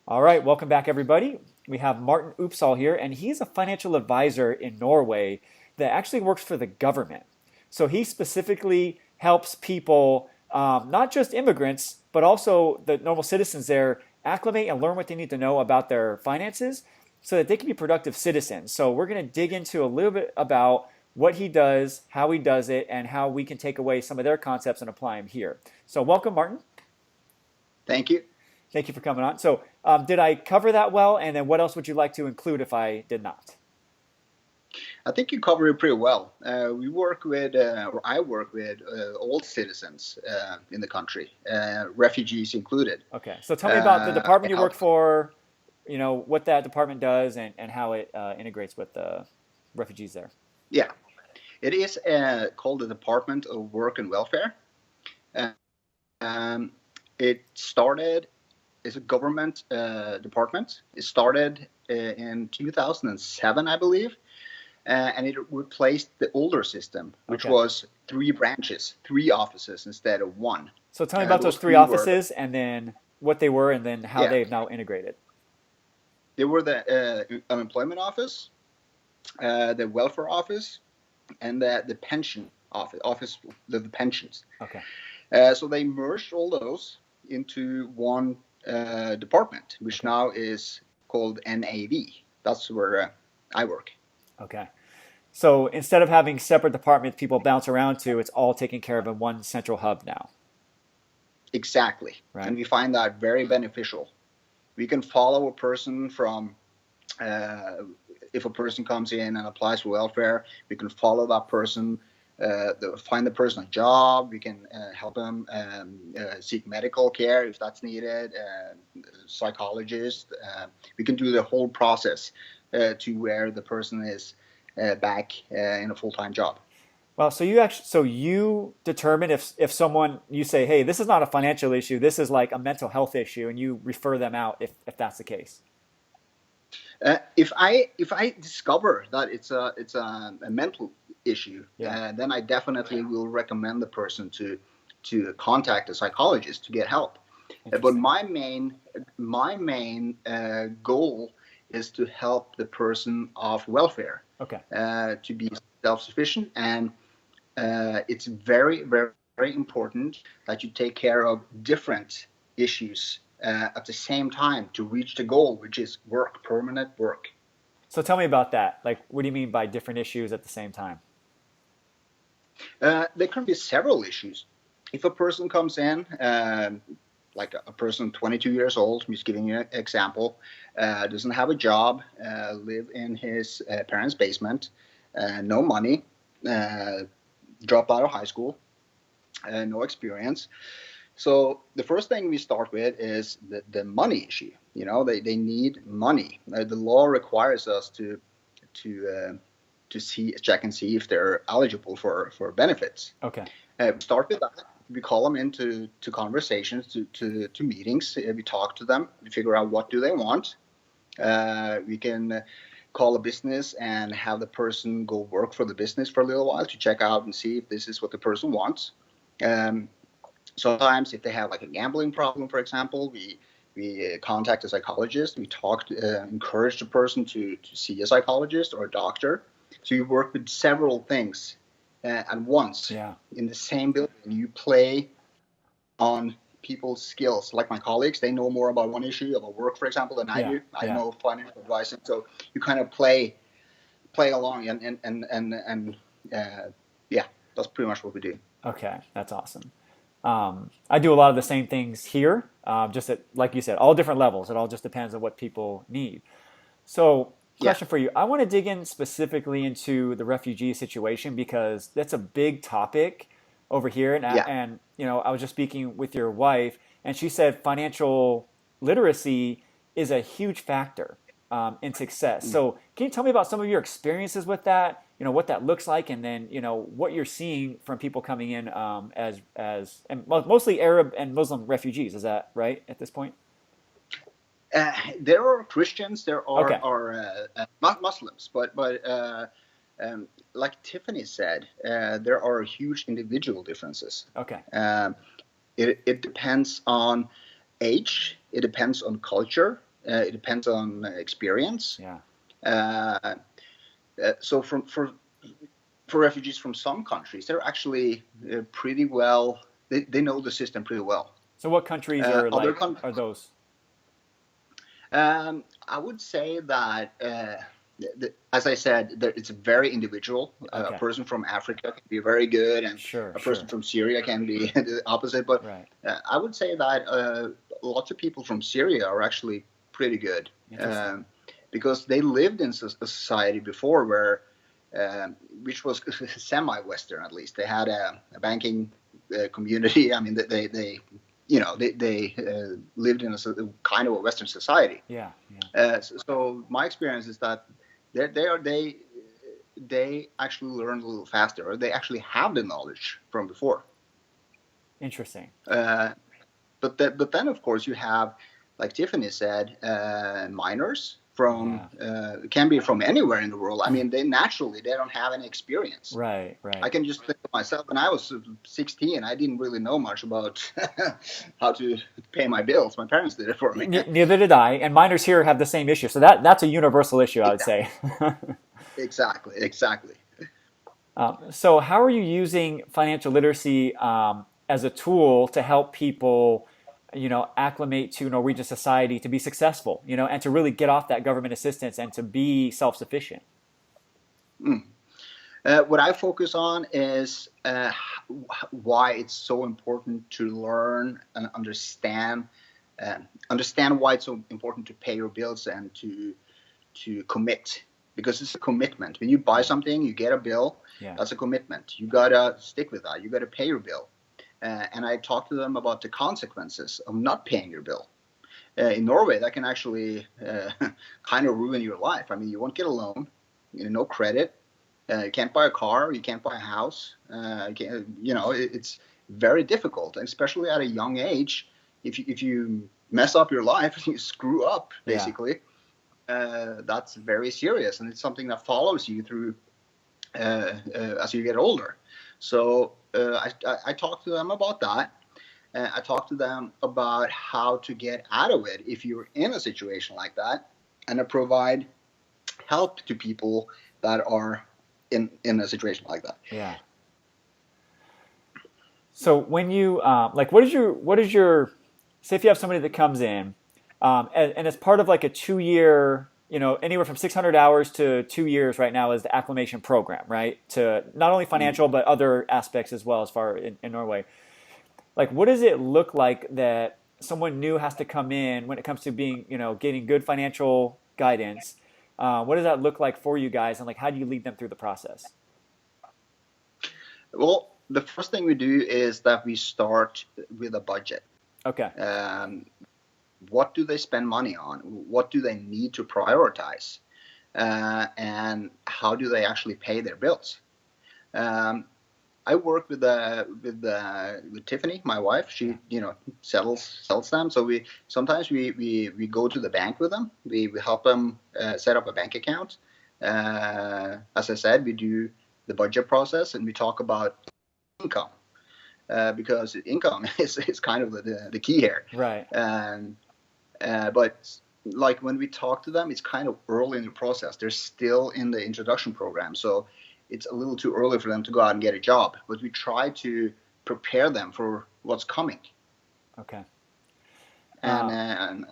All right, welcome back, everybody. We have Morten Opsahl here, and he's a financial advisor in Norway that actually works for the government. So he specifically helps people, not just immigrants, but also the normal citizens there, acclimate and learn what they need to know about their finances so that they can be productive citizens. So we're going to dig into a little bit about what he does, how he does it, and how we can take away some of their concepts and apply them here. So welcome, Morten. Thank you. Thank you for coming on. So did I cover that well? And then what else would you like to include if I did not? I think you cover it pretty well. We work with, or I work with, all citizens in the country, refugees included. Okay. So tell me about the department you work Help. for, what that department does and how it integrates with the refugees there. Yeah, it is called the Department of Work and Welfare. It started as a government department. It started in 2007, I believe. and it replaced the older system, which Okay. was 3 branches, 3 offices instead of one. So tell me about those Those three three were, offices and then what they were and then how yeah, they've now integrated. they were the unemployment office, the welfare office, and the pension office of the pensions. Okay. So they merged all those into one department, which Okay. now is called NAV. That's where I work. Okay. So instead of having separate departments people bounce around to, it's all taken care of in one central hub now. Exactly. Right. And we find that very beneficial. We can follow a person from, if a person comes in and applies for welfare, we can follow that person, find the person a job. We can help them seek medical care if that's needed, psychologist. We can do the whole process to where the person is back in a full-time job. Well, so you determine if someone you say, hey, this is not a financial issue, this is like a mental health issue, and you refer them out if that's the case. If I discover that it's a mental issue, Yeah. then I definitely will recommend the person to contact a psychologist to get help. But Interesting. my main goal is to help the person off welfare Okay. to be self-sufficient, and it's very, very, very important that you take care of different issues at the same time to reach the goal, which is work, permanent work. So tell me about that. Like, what do you mean by different issues at the same time? There can be several issues. If a person comes in, like a person 22 years old, I'm just giving you an example, doesn't have a job, live in his parents' basement, no money, dropped out of high school, no experience. So the first thing we start with is the money issue. They need money. The law requires us to check and see if they're eligible for benefits. Okay. We start with that. We call them into conversations, to meetings. We talk to them. We figure out what do they want. We can call a business and have the person go work for the business for a little while to check out and see if this is what the person wants. Sometimes if they have like a gambling problem, for example, we contact a psychologist. We encourage the person to see a psychologist or a doctor. So you work with several things at once. Yeah. In the same building. You play on people's skills. Like my colleagues, they know more about one issue, about work, for example, than I Yeah. do. I Yeah. know financial advice, and so you kind of play along, and yeah, that's pretty much what we do. Okay. That's awesome. I do a lot of the same things here, just at, like you said, all different levels. It all just depends on what people need. So, Yeah, question for you. I want to dig in specifically into the refugee situation because that's a big topic over here. yeah. And I was just speaking with your wife, and she said financial literacy is a huge factor in success. So, can you tell me about some of your experiences with that? What that looks like, and then what you're seeing from people coming in as and mostly Arab and Muslim refugees. Is that right at this point? There are Christians, there Okay. are Muslims, but like Tiffany said, there are huge individual differences. Okay. It depends on age, it depends on culture, it depends on experience. Yeah. So for refugees from some countries, they're actually pretty well. They know the system pretty well. So what countries are are those? I would say that, as I said, it's very individual. Okay. A person from Africa can be very good, and Sure. a person from Syria can be the opposite. But Right. I would say that lots of people from Syria are actually pretty good, because they lived in a society before where, which was semi-Western at least. They had a banking community. I mean, they lived in a kind of a Western society. Yeah. So my experience is that they actually learn a little faster, or they actually have the knowledge from before. Interesting. But then of course you have, like Tiffany said, minors from can be from anywhere in the world. I mean, they don't have any experience. Right. I can just think of myself. When I was 16, I didn't really know much about how to pay my bills. My parents did it for me. Neither did I, and minors here have the same issue. So that's a universal issue, I would say. Exactly. So how are you using financial literacy as a tool to help people, acclimate to Norwegian society, to be successful, and to really get off that government assistance and to be self-sufficient? What I focus on is why it's so important to learn and understand why it's so important to pay your bills and to commit, because it's a commitment. When you buy something, you get a bill. Yeah. That's a commitment. You gotta stick with that. You gotta pay your bill. And I talk to them about the consequences of not paying your bill. In Norway, that can actually kind of ruin your life. I mean, you won't get a loan, no credit. You can't buy a car. You can't buy a house. It's very difficult, and especially at a young age. If you mess up your life, you screw up, basically. That's very serious, and it's something that follows you through as you get older. So I talk to them about that. I talk to them about how to get out of it if you're in a situation like that, and I provide help to people that are in a situation like that. Yeah. So when you what is your say if you have somebody that comes in and it's part of like a 2-year, anywhere from 600 hours to 2 years right now is the acclimation program, right? To not only financial but other aspects as well, as far in Norway. Like, what does it look like that someone new has to come in when it comes to being, getting good financial guidance? What does that look like for you guys, and like how do you lead them through the process? Well, the first thing we do is that we start with a budget. Okay. What do they spend money on? What do they need to prioritize? And how do they actually pay their bills? I work with Tiffany, my wife. She sells them. So we sometimes go to the bank with them. We help them set up a bank account. As I said, we do the budget process, and we talk about income because income is kind of the key here. Right. But like when we talk to them, it's kind of early in the process. They're still in the introduction program, so it's a little too early for them to go out and get a job. But we try to prepare them for what's coming. Okay. And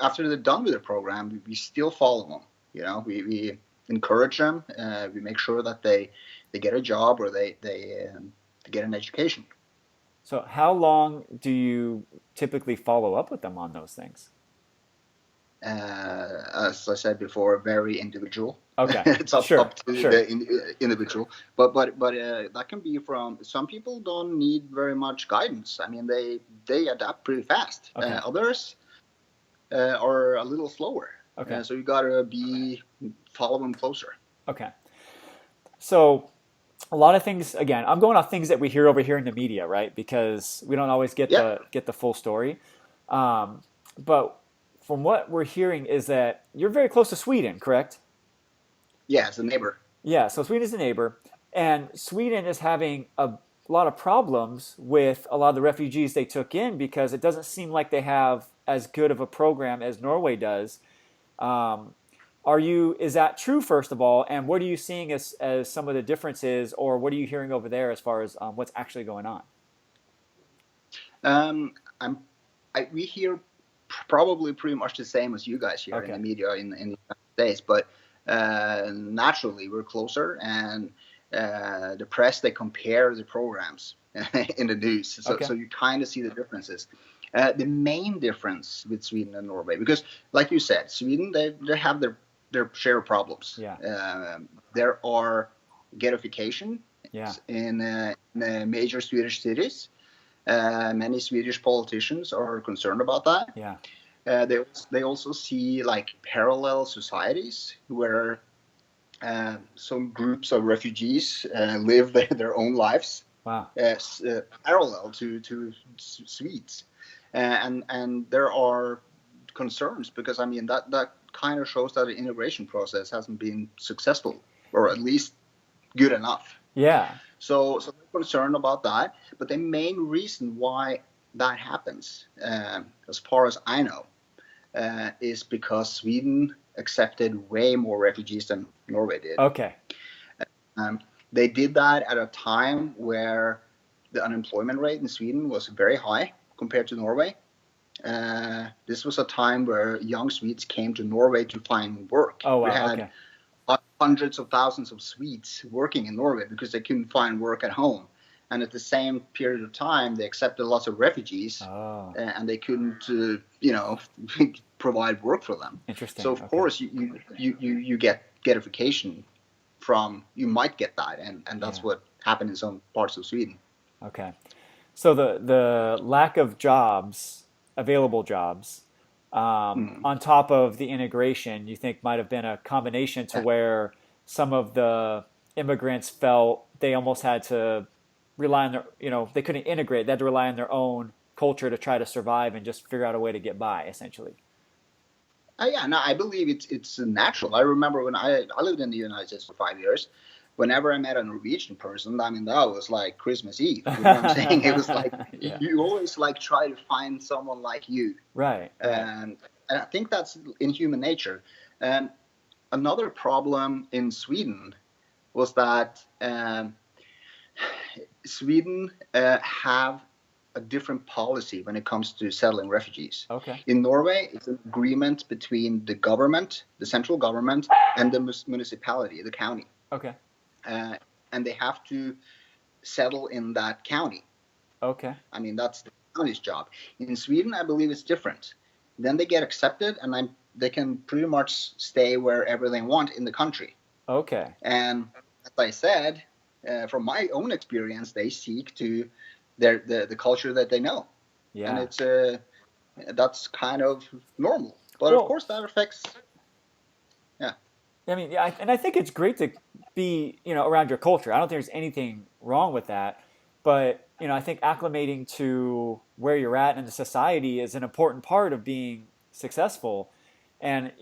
after they're done with the program, we still follow them. We encourage them. We make sure that they get a job or they get an education. So how long do you typically follow up with them on those things? As I said before, very individual. Okay. It's up to Sure. the individual. But that can be from some people don't need very much guidance. I mean, they adapt pretty fast. Okay. Others are a little slower. Okay. So you gotta follow them closer. Okay. So a lot of things, again, I'm going off things that we hear over here in the media, right? Because we don't always get the full story. But from what we're hearing is that you're very close to Sweden, correct? Yeah, it's a neighbor. Yeah, so Sweden is a neighbor, and Sweden is having a lot of problems with a lot of the refugees they took in because it doesn't seem like they have as good of a program as Norway does. Is that true, first of all, and what are you seeing as some of the differences, or what are you hearing over there as far as what's actually going on? We hear probably pretty much the same as you guys hear in the media in the United States, but naturally we're closer, and the press, they compare the programs in the news, so you kind of see the differences. The main difference with Sweden and Norway, because like you said, Sweden, they have their share of problems. There are ghettoification in major Swedish cities. Many Swedish politicians are concerned about that. They also see like parallel societies where some groups of refugees live their own lives. Wow. Parallel to Swedes, and there are concerns because I mean that kind of shows that the integration process hasn't been successful, or at least good enough. Yeah. So they're concerned about that. But the main reason why that happens, as far as I know, is because Sweden accepted way more refugees than Norway did. Okay. They did that at a time where the unemployment rate in Sweden was very high compared to Norway. This was a time where young Swedes came to Norway to find work. Oh, wow. We had hundreds of thousands of Swedes working in Norway because they couldn't find work at home. And at the same period of time, they accepted lots of refugees, and they couldn't, provide work for them. Interesting. So of course, you get ghettoification from, you might get that, and that's what happened in some parts of Sweden. Okay. So the lack of jobs, available jobs, on top of the integration, you think might have been a combination to where some of the immigrants felt they almost had to rely on their, they couldn't integrate. They had to rely on their own culture to try to survive and just figure out a way to get by, essentially. No, I believe it's natural. I remember when I lived in the United States for 5 years. Whenever I met a Norwegian person, I mean, that was like Christmas Eve. You know what I'm saying? It was like, you always like try to find someone like you. Right. And I think that's in human nature. And another problem in Sweden was that Sweden have a different policy when it comes to settling refugees. Okay. In Norway, it's an agreement between the government, the central government, and the municipality, the county. Okay. And they have to settle in that county. Okay. I mean, that's the county's job. In Sweden, I believe it's different. Then they get accepted, and they can pretty much stay wherever they want in the country. Okay. And as I said, from my own experience, they seek to the culture that they know. Yeah. And that's kind of normal. But of course, that affects. I mean, and I think it's great to be, around your culture. I don't think there's anything wrong with that. But, I think acclimating to where you're at in the society is an important part of being successful. And,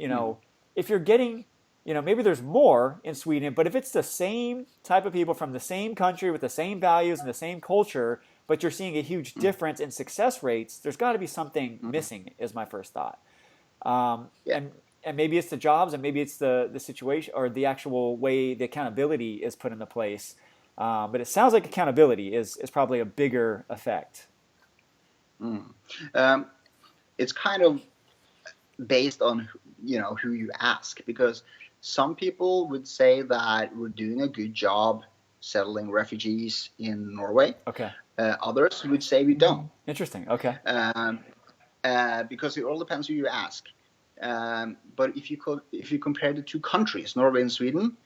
if you're getting, maybe there's more in Sweden, but if it's the same type of people from the same country with the same values and the same culture, but you're seeing a huge difference in success rates, there's got to be something missing, is my first thought. And maybe it's the jobs, and maybe it's the situation or the actual way the accountability is put into place. But it sounds like accountability is probably a bigger effect. It's kind of based on who you ask, because some people would say that we're doing a good job settling refugees in Norway. Okay. Others would say we don't. Interesting. Okay. Because it all depends who you ask. But if you compare the two countries, Norway and Sweden,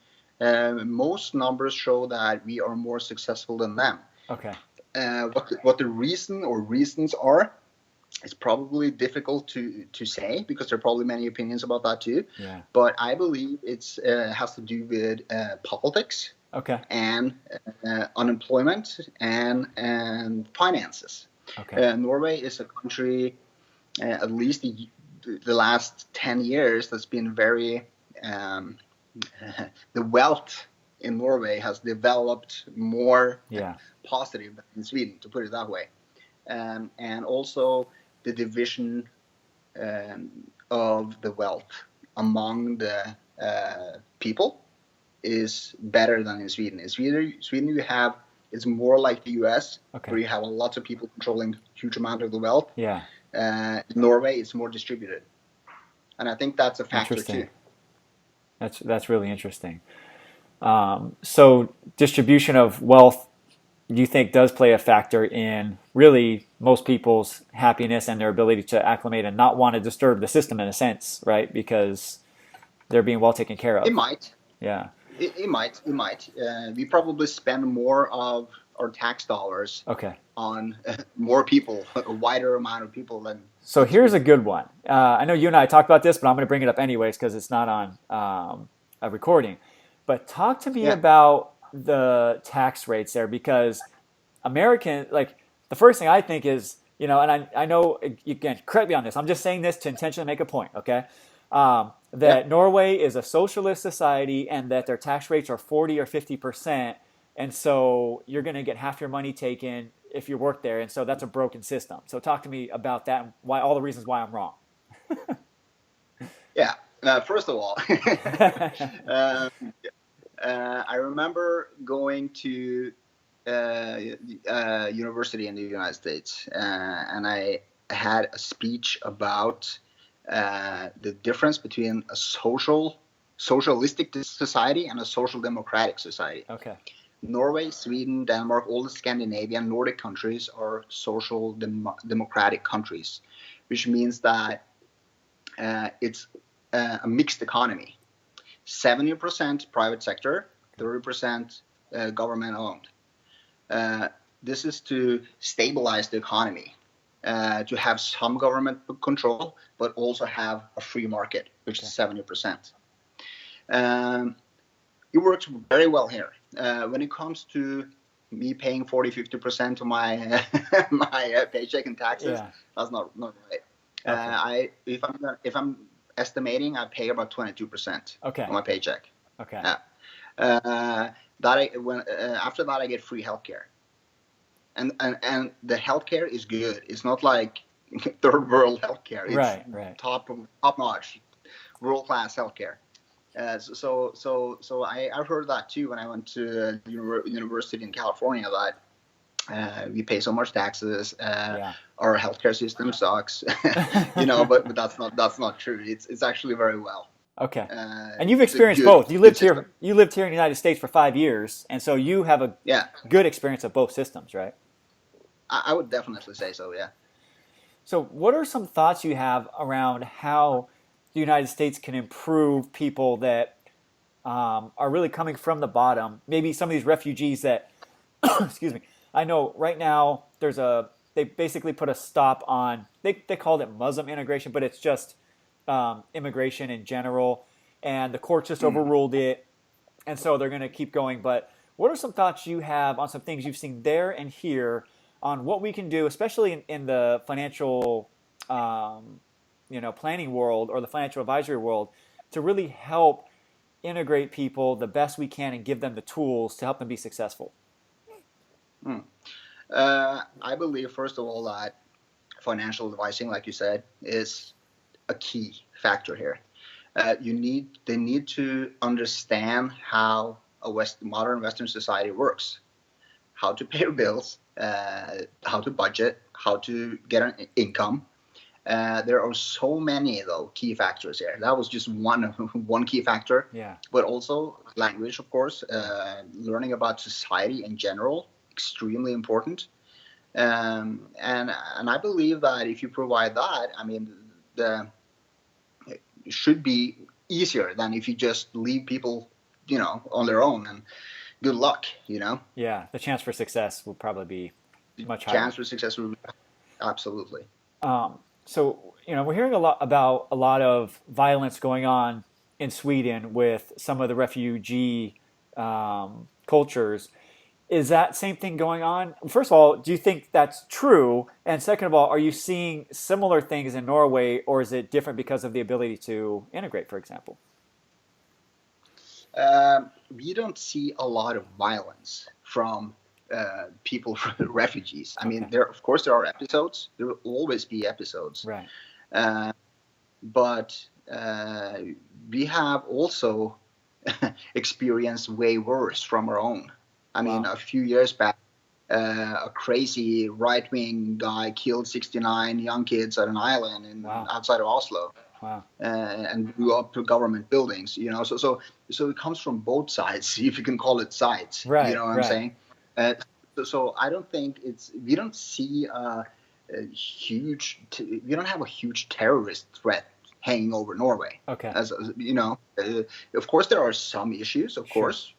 most numbers show that we are more successful than them. Okay. What the reason or reasons are, it's probably difficult to say, because there are probably many opinions about that too. Yeah. But I believe it has to do with politics. Okay. And unemployment and finances. Okay. Norway is a country, at least the last 10 years, that's been very, the wealth in Norway has developed more positive than in Sweden, to put it that way. And also the division of the wealth among the people is better than in Sweden. In Sweden you have, it's more like the US, where you have lots of people controlling huge amount of the wealth. Yeah. Norway is more distributed, and I think that's a factor too. That's really interesting. So distribution of wealth, you think, does play a factor in really most people's happiness and their ability to acclimate and not want to disturb the system in a sense, right? Because they're being well taken care of. It might. Yeah. It might. We probably spend more of our tax dollars on more people, a wider amount of people than. So here's a good one. I know you and I talked about this, but I'm going to bring it up anyways because it's not on a recording. But talk to me about the tax rates there, because American, the first thing I think is, and I know you can correct me on this. I'm just saying this to intentionally make a point, okay? that Norway is a socialist society and that their tax rates are 40 or 50%. And so you're going to get half your money taken if you work there. And so that's a broken system. So talk to me about that and why all the reasons why I'm wrong. Yeah. First of all, I remember going to university in the United States, and I had a speech about the difference between a socialistic society and a social democratic society. Okay. Norway, Sweden, Denmark, all the Scandinavian Nordic countries are social democratic countries, which means that it's a mixed economy. 70% private sector, 30% government owned. This is to stabilize the economy, to have some government control, but also have a free market, which is 70%. It works very well here. When it comes to me paying 40-50% of my my paycheck in taxes, that's not right. Okay. If I'm estimating, I pay about 22% of my paycheck. Okay. After that, I get free healthcare, and the healthcare is good. It's not like third world healthcare. It's right. top notch, world class healthcare. So I heard that too when I went to university in California, that we pay so much taxes. Our healthcare system sucks, but that's not true. It's actually very well. Okay. And you've experienced both. You lived here in the United States for 5 years, and so you have a good experience of both systems, right? I would definitely say so, yeah. So what are some thoughts you have around how the United States can improve people that are really coming from the bottom? Maybe some of these refugees that, excuse me, I know right now they basically put a stop on, they called it Muslim integration, but it's just immigration in general, and the court just overruled it, and so they're going to keep going. But what are some thoughts you have on some things you've seen there and here on what we can do, especially in the financial planning world or the financial advisory world, to really help integrate people the best we can and give them the tools to help them be successful? I believe, first of all, that financial advising, like you said, is a key factor here. They need to understand how a modern Western society works, how to pay your bills, how to budget, how to get an income. There are so many though key factors here. That was just one key factor. But also language, of course, learning about society in general, extremely important. And I believe that if you provide that, I mean, it should be easier than if you just leave people, on their own, and good luck, Yeah, the chance for success will probably be much higher. Chance for success will be, absolutely. So, we're hearing about a lot of violence going on in Sweden with some of the refugee cultures. Is that same thing going on? First of all, do you think that's true? And second of all, are you seeing similar things in Norway, or is it different because of the ability to integrate, for example? We don't see a lot of violence from people, from refugees. I mean, of course there are episodes. There will always be episodes. Right. But we have also experienced way worse from our own. I mean, a few years back, a crazy right-wing guy killed 69 young kids at an island outside of Oslo. Wow. And blew up government buildings, So it comes from both sides, if you can call it sides. Right. You know what I'm saying? So I don't think we don't see we don't have a huge terrorist threat hanging over Norway. Okay. As of course there are some issues, of course,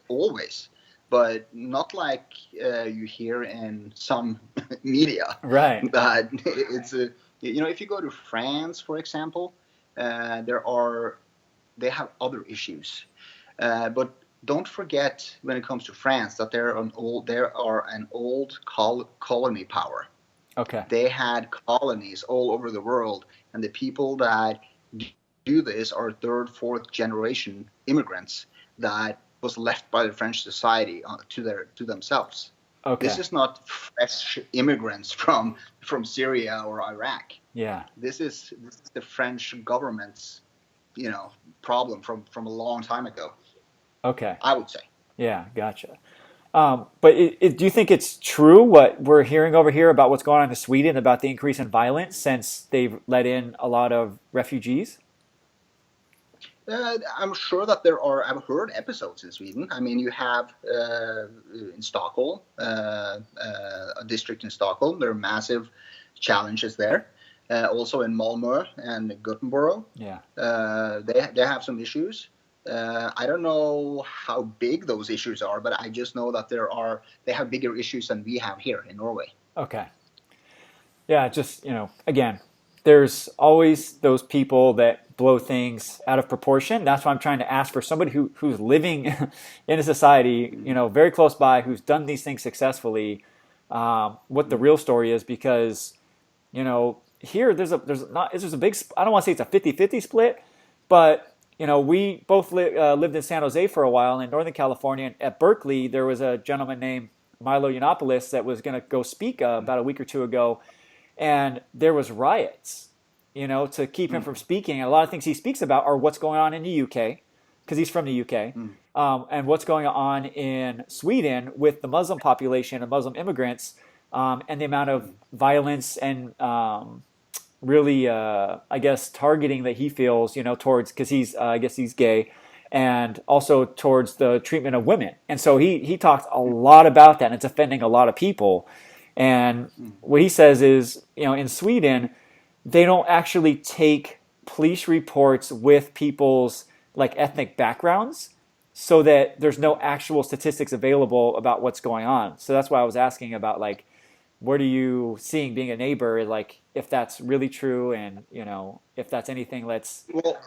always, but not like you hear in some media. Right. That it's if you go to France, for example, they have other issues, but don't forget when it comes to France that they are an old colony power. Okay. They had colonies all over the world, and the people that do this are third, fourth generation immigrants that was left by the French society to themselves. Okay. This is not fresh immigrants from Syria or Iraq. Yeah. This is the French government's, problem from a long time ago. Okay. I would say. Yeah, gotcha. But do you think it's true what we're hearing over here about what's going on in Sweden about the increase in violence since they've let in a lot of refugees? I'm sure that I've heard episodes in Sweden. I mean, you have in Stockholm, a district in Stockholm, there are massive challenges there. Also in Malmö and Gothenburg, Yeah. They have some issues. I don't know how big those issues are, but I just know that they have bigger issues than we have here in Norway. Okay. Yeah, just, again, there's always those people that blow things out of proportion. That's why I'm trying to ask for somebody who's living in a society, very close by, who's done these things successfully, what the real story is, because, here there's a big, I don't want to say it's a 50-50 split, but we both lived in San Jose for a while in Northern California. And at Berkeley, there was a gentleman named Milo Yiannopoulos that was going to go speak about a week or two ago. And there was riots, to keep him from speaking. And a lot of things he speaks about are what's going on in the UK, because he's from the UK, and what's going on in Sweden with the Muslim population and Muslim immigrants, and the amount of violence and really, I guess, targeting that he feels, towards, because he's gay, and also towards the treatment of women. And so he talks a lot about that, and it's offending a lot of people. And what he says is, in Sweden, they don't actually take police reports with people's like ethnic backgrounds, so that there's no actual statistics available about what's going on. So that's why I was asking about, like, what are you seeing being a neighbor, like, if that's really true, and if that's anything. Well,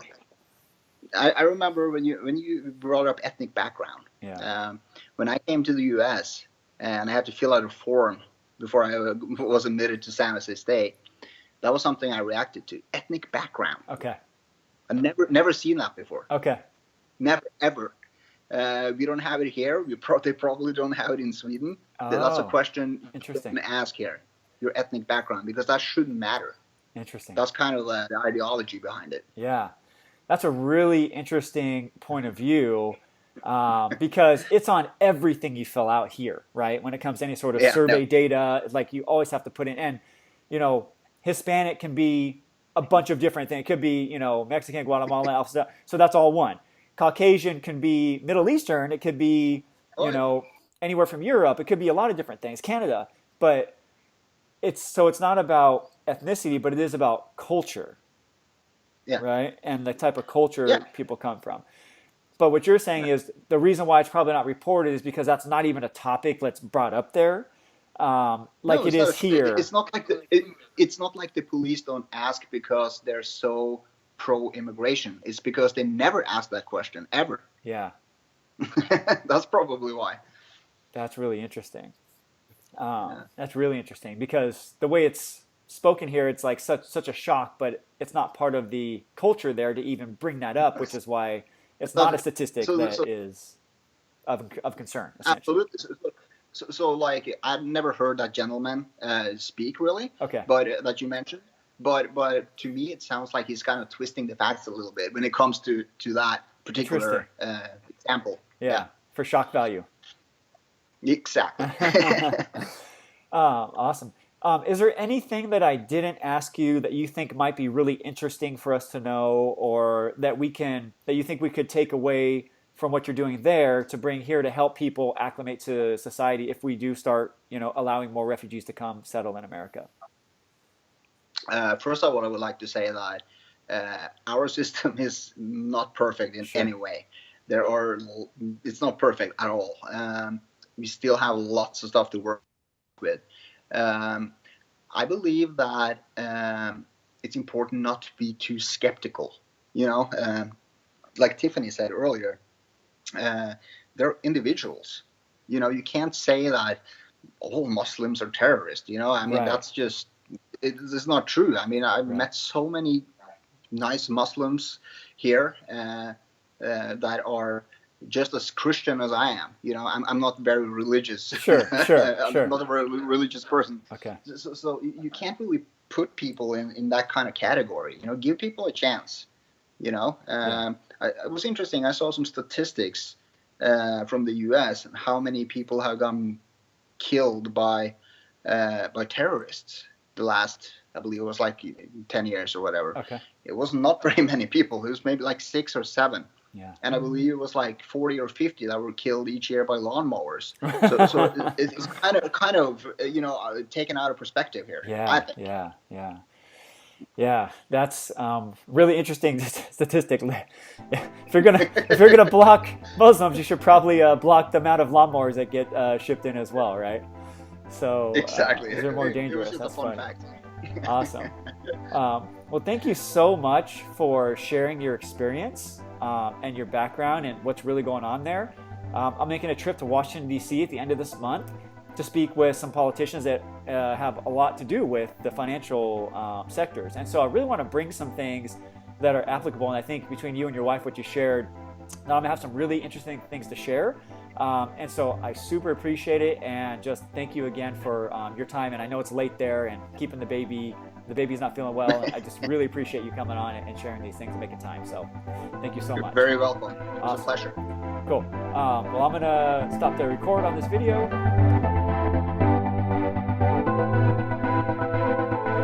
I remember when you brought up ethnic background. Yeah. When I came to the U.S. and I had to fill out a form before I was admitted to San Jose State, that was something I reacted to. Ethnic background. Okay. I've never seen that before. Okay. Never, ever. We don't have it here. They probably don't have it in Sweden. That's a question you can ask here, your ethnic background, because that shouldn't matter. Interesting. That's kind of the ideology behind it. Yeah. That's a really interesting point of view, because it's on everything you fill out here, right? When it comes to any sort of survey data, like, you always have to put in, and, Hispanic can be a bunch of different things. It could be, Mexican, Guatemalan, so that's all one. Caucasian can be Middle Eastern. It could be, anywhere from Europe. It could be a lot of different things, Canada. But it's not about ethnicity, but it is about culture, right? And the type of culture people come from. But what you're saying is the reason why it's probably not reported is because that's not even a topic that's brought up there, it is here. It's not like the police don't ask because they're so pro-immigration. It's because they never ask that question ever. Yeah. That's probably why. That's really interesting. That's really interesting, because the way it's spoken here, it's like such a shock, but it's not part of the culture there to even bring that up, which is why it's not a statistic that is of concern. Absolutely. So like, I've never heard that gentleman speak, really. Okay. But that you mentioned. But to me, it sounds like he's kind of twisting the facts a little bit when it comes to that particular example. Yeah, for shock value. Exactly. Awesome. Is there anything that I didn't ask you that you think might be really interesting for us to know, or that you think we could take away from what you're doing there to bring here to help people acclimate to society if we do start, allowing more refugees to come settle in America? First of all, I would like to say that our system is not perfect in any way. It's not perfect at all. We still have lots of stuff to work with. I believe that it's important not to be too skeptical. Like Tiffany said earlier, they're individuals. You can't say that all Muslims are terrorists. That's just, it's not true. I mean, I've met so many nice Muslims here that are just as Christian as I am. You know, I'm not very religious. Sure. I'm not a very religious person. Okay. So you can't really put people in that kind of category. You know, give people a chance. You know, it was interesting. I saw some statistics from the U.S. and how many people have gotten killed by terrorists the last, I believe it was like 10 years or whatever. Okay. It was not very many people. It was maybe like 6 or 7. Yeah. And I believe it was like 40 or 50 that were killed each year by lawnmowers. So it's kind of taken out of perspective here. Yeah. I think. Yeah, that's really interesting statistic. If you're gonna block Muslims, you should probably block the amount of lawnmowers that get shipped in as well, right? So exactly, they're more dangerous. It was just That's a fun funny. fact. Awesome. Well, thank you so much for sharing your experience and your background and what's really going on there. I'm making a trip to Washington, D.C. at the end of this month to speak with some politicians that have a lot to do with the financial sectors. And so I really want to bring some things that are applicable. And I think between you and your wife, what you shared, now I'm going to have some really interesting things to share. And so I super appreciate it. And just thank you again for your time. And I know it's late there and keeping the baby's not feeling well. And I just really appreciate you coming on and sharing these things and making time. So thank you so much. You're very welcome. It was a pleasure. Cool. Well, I'm going to stop the record on this video.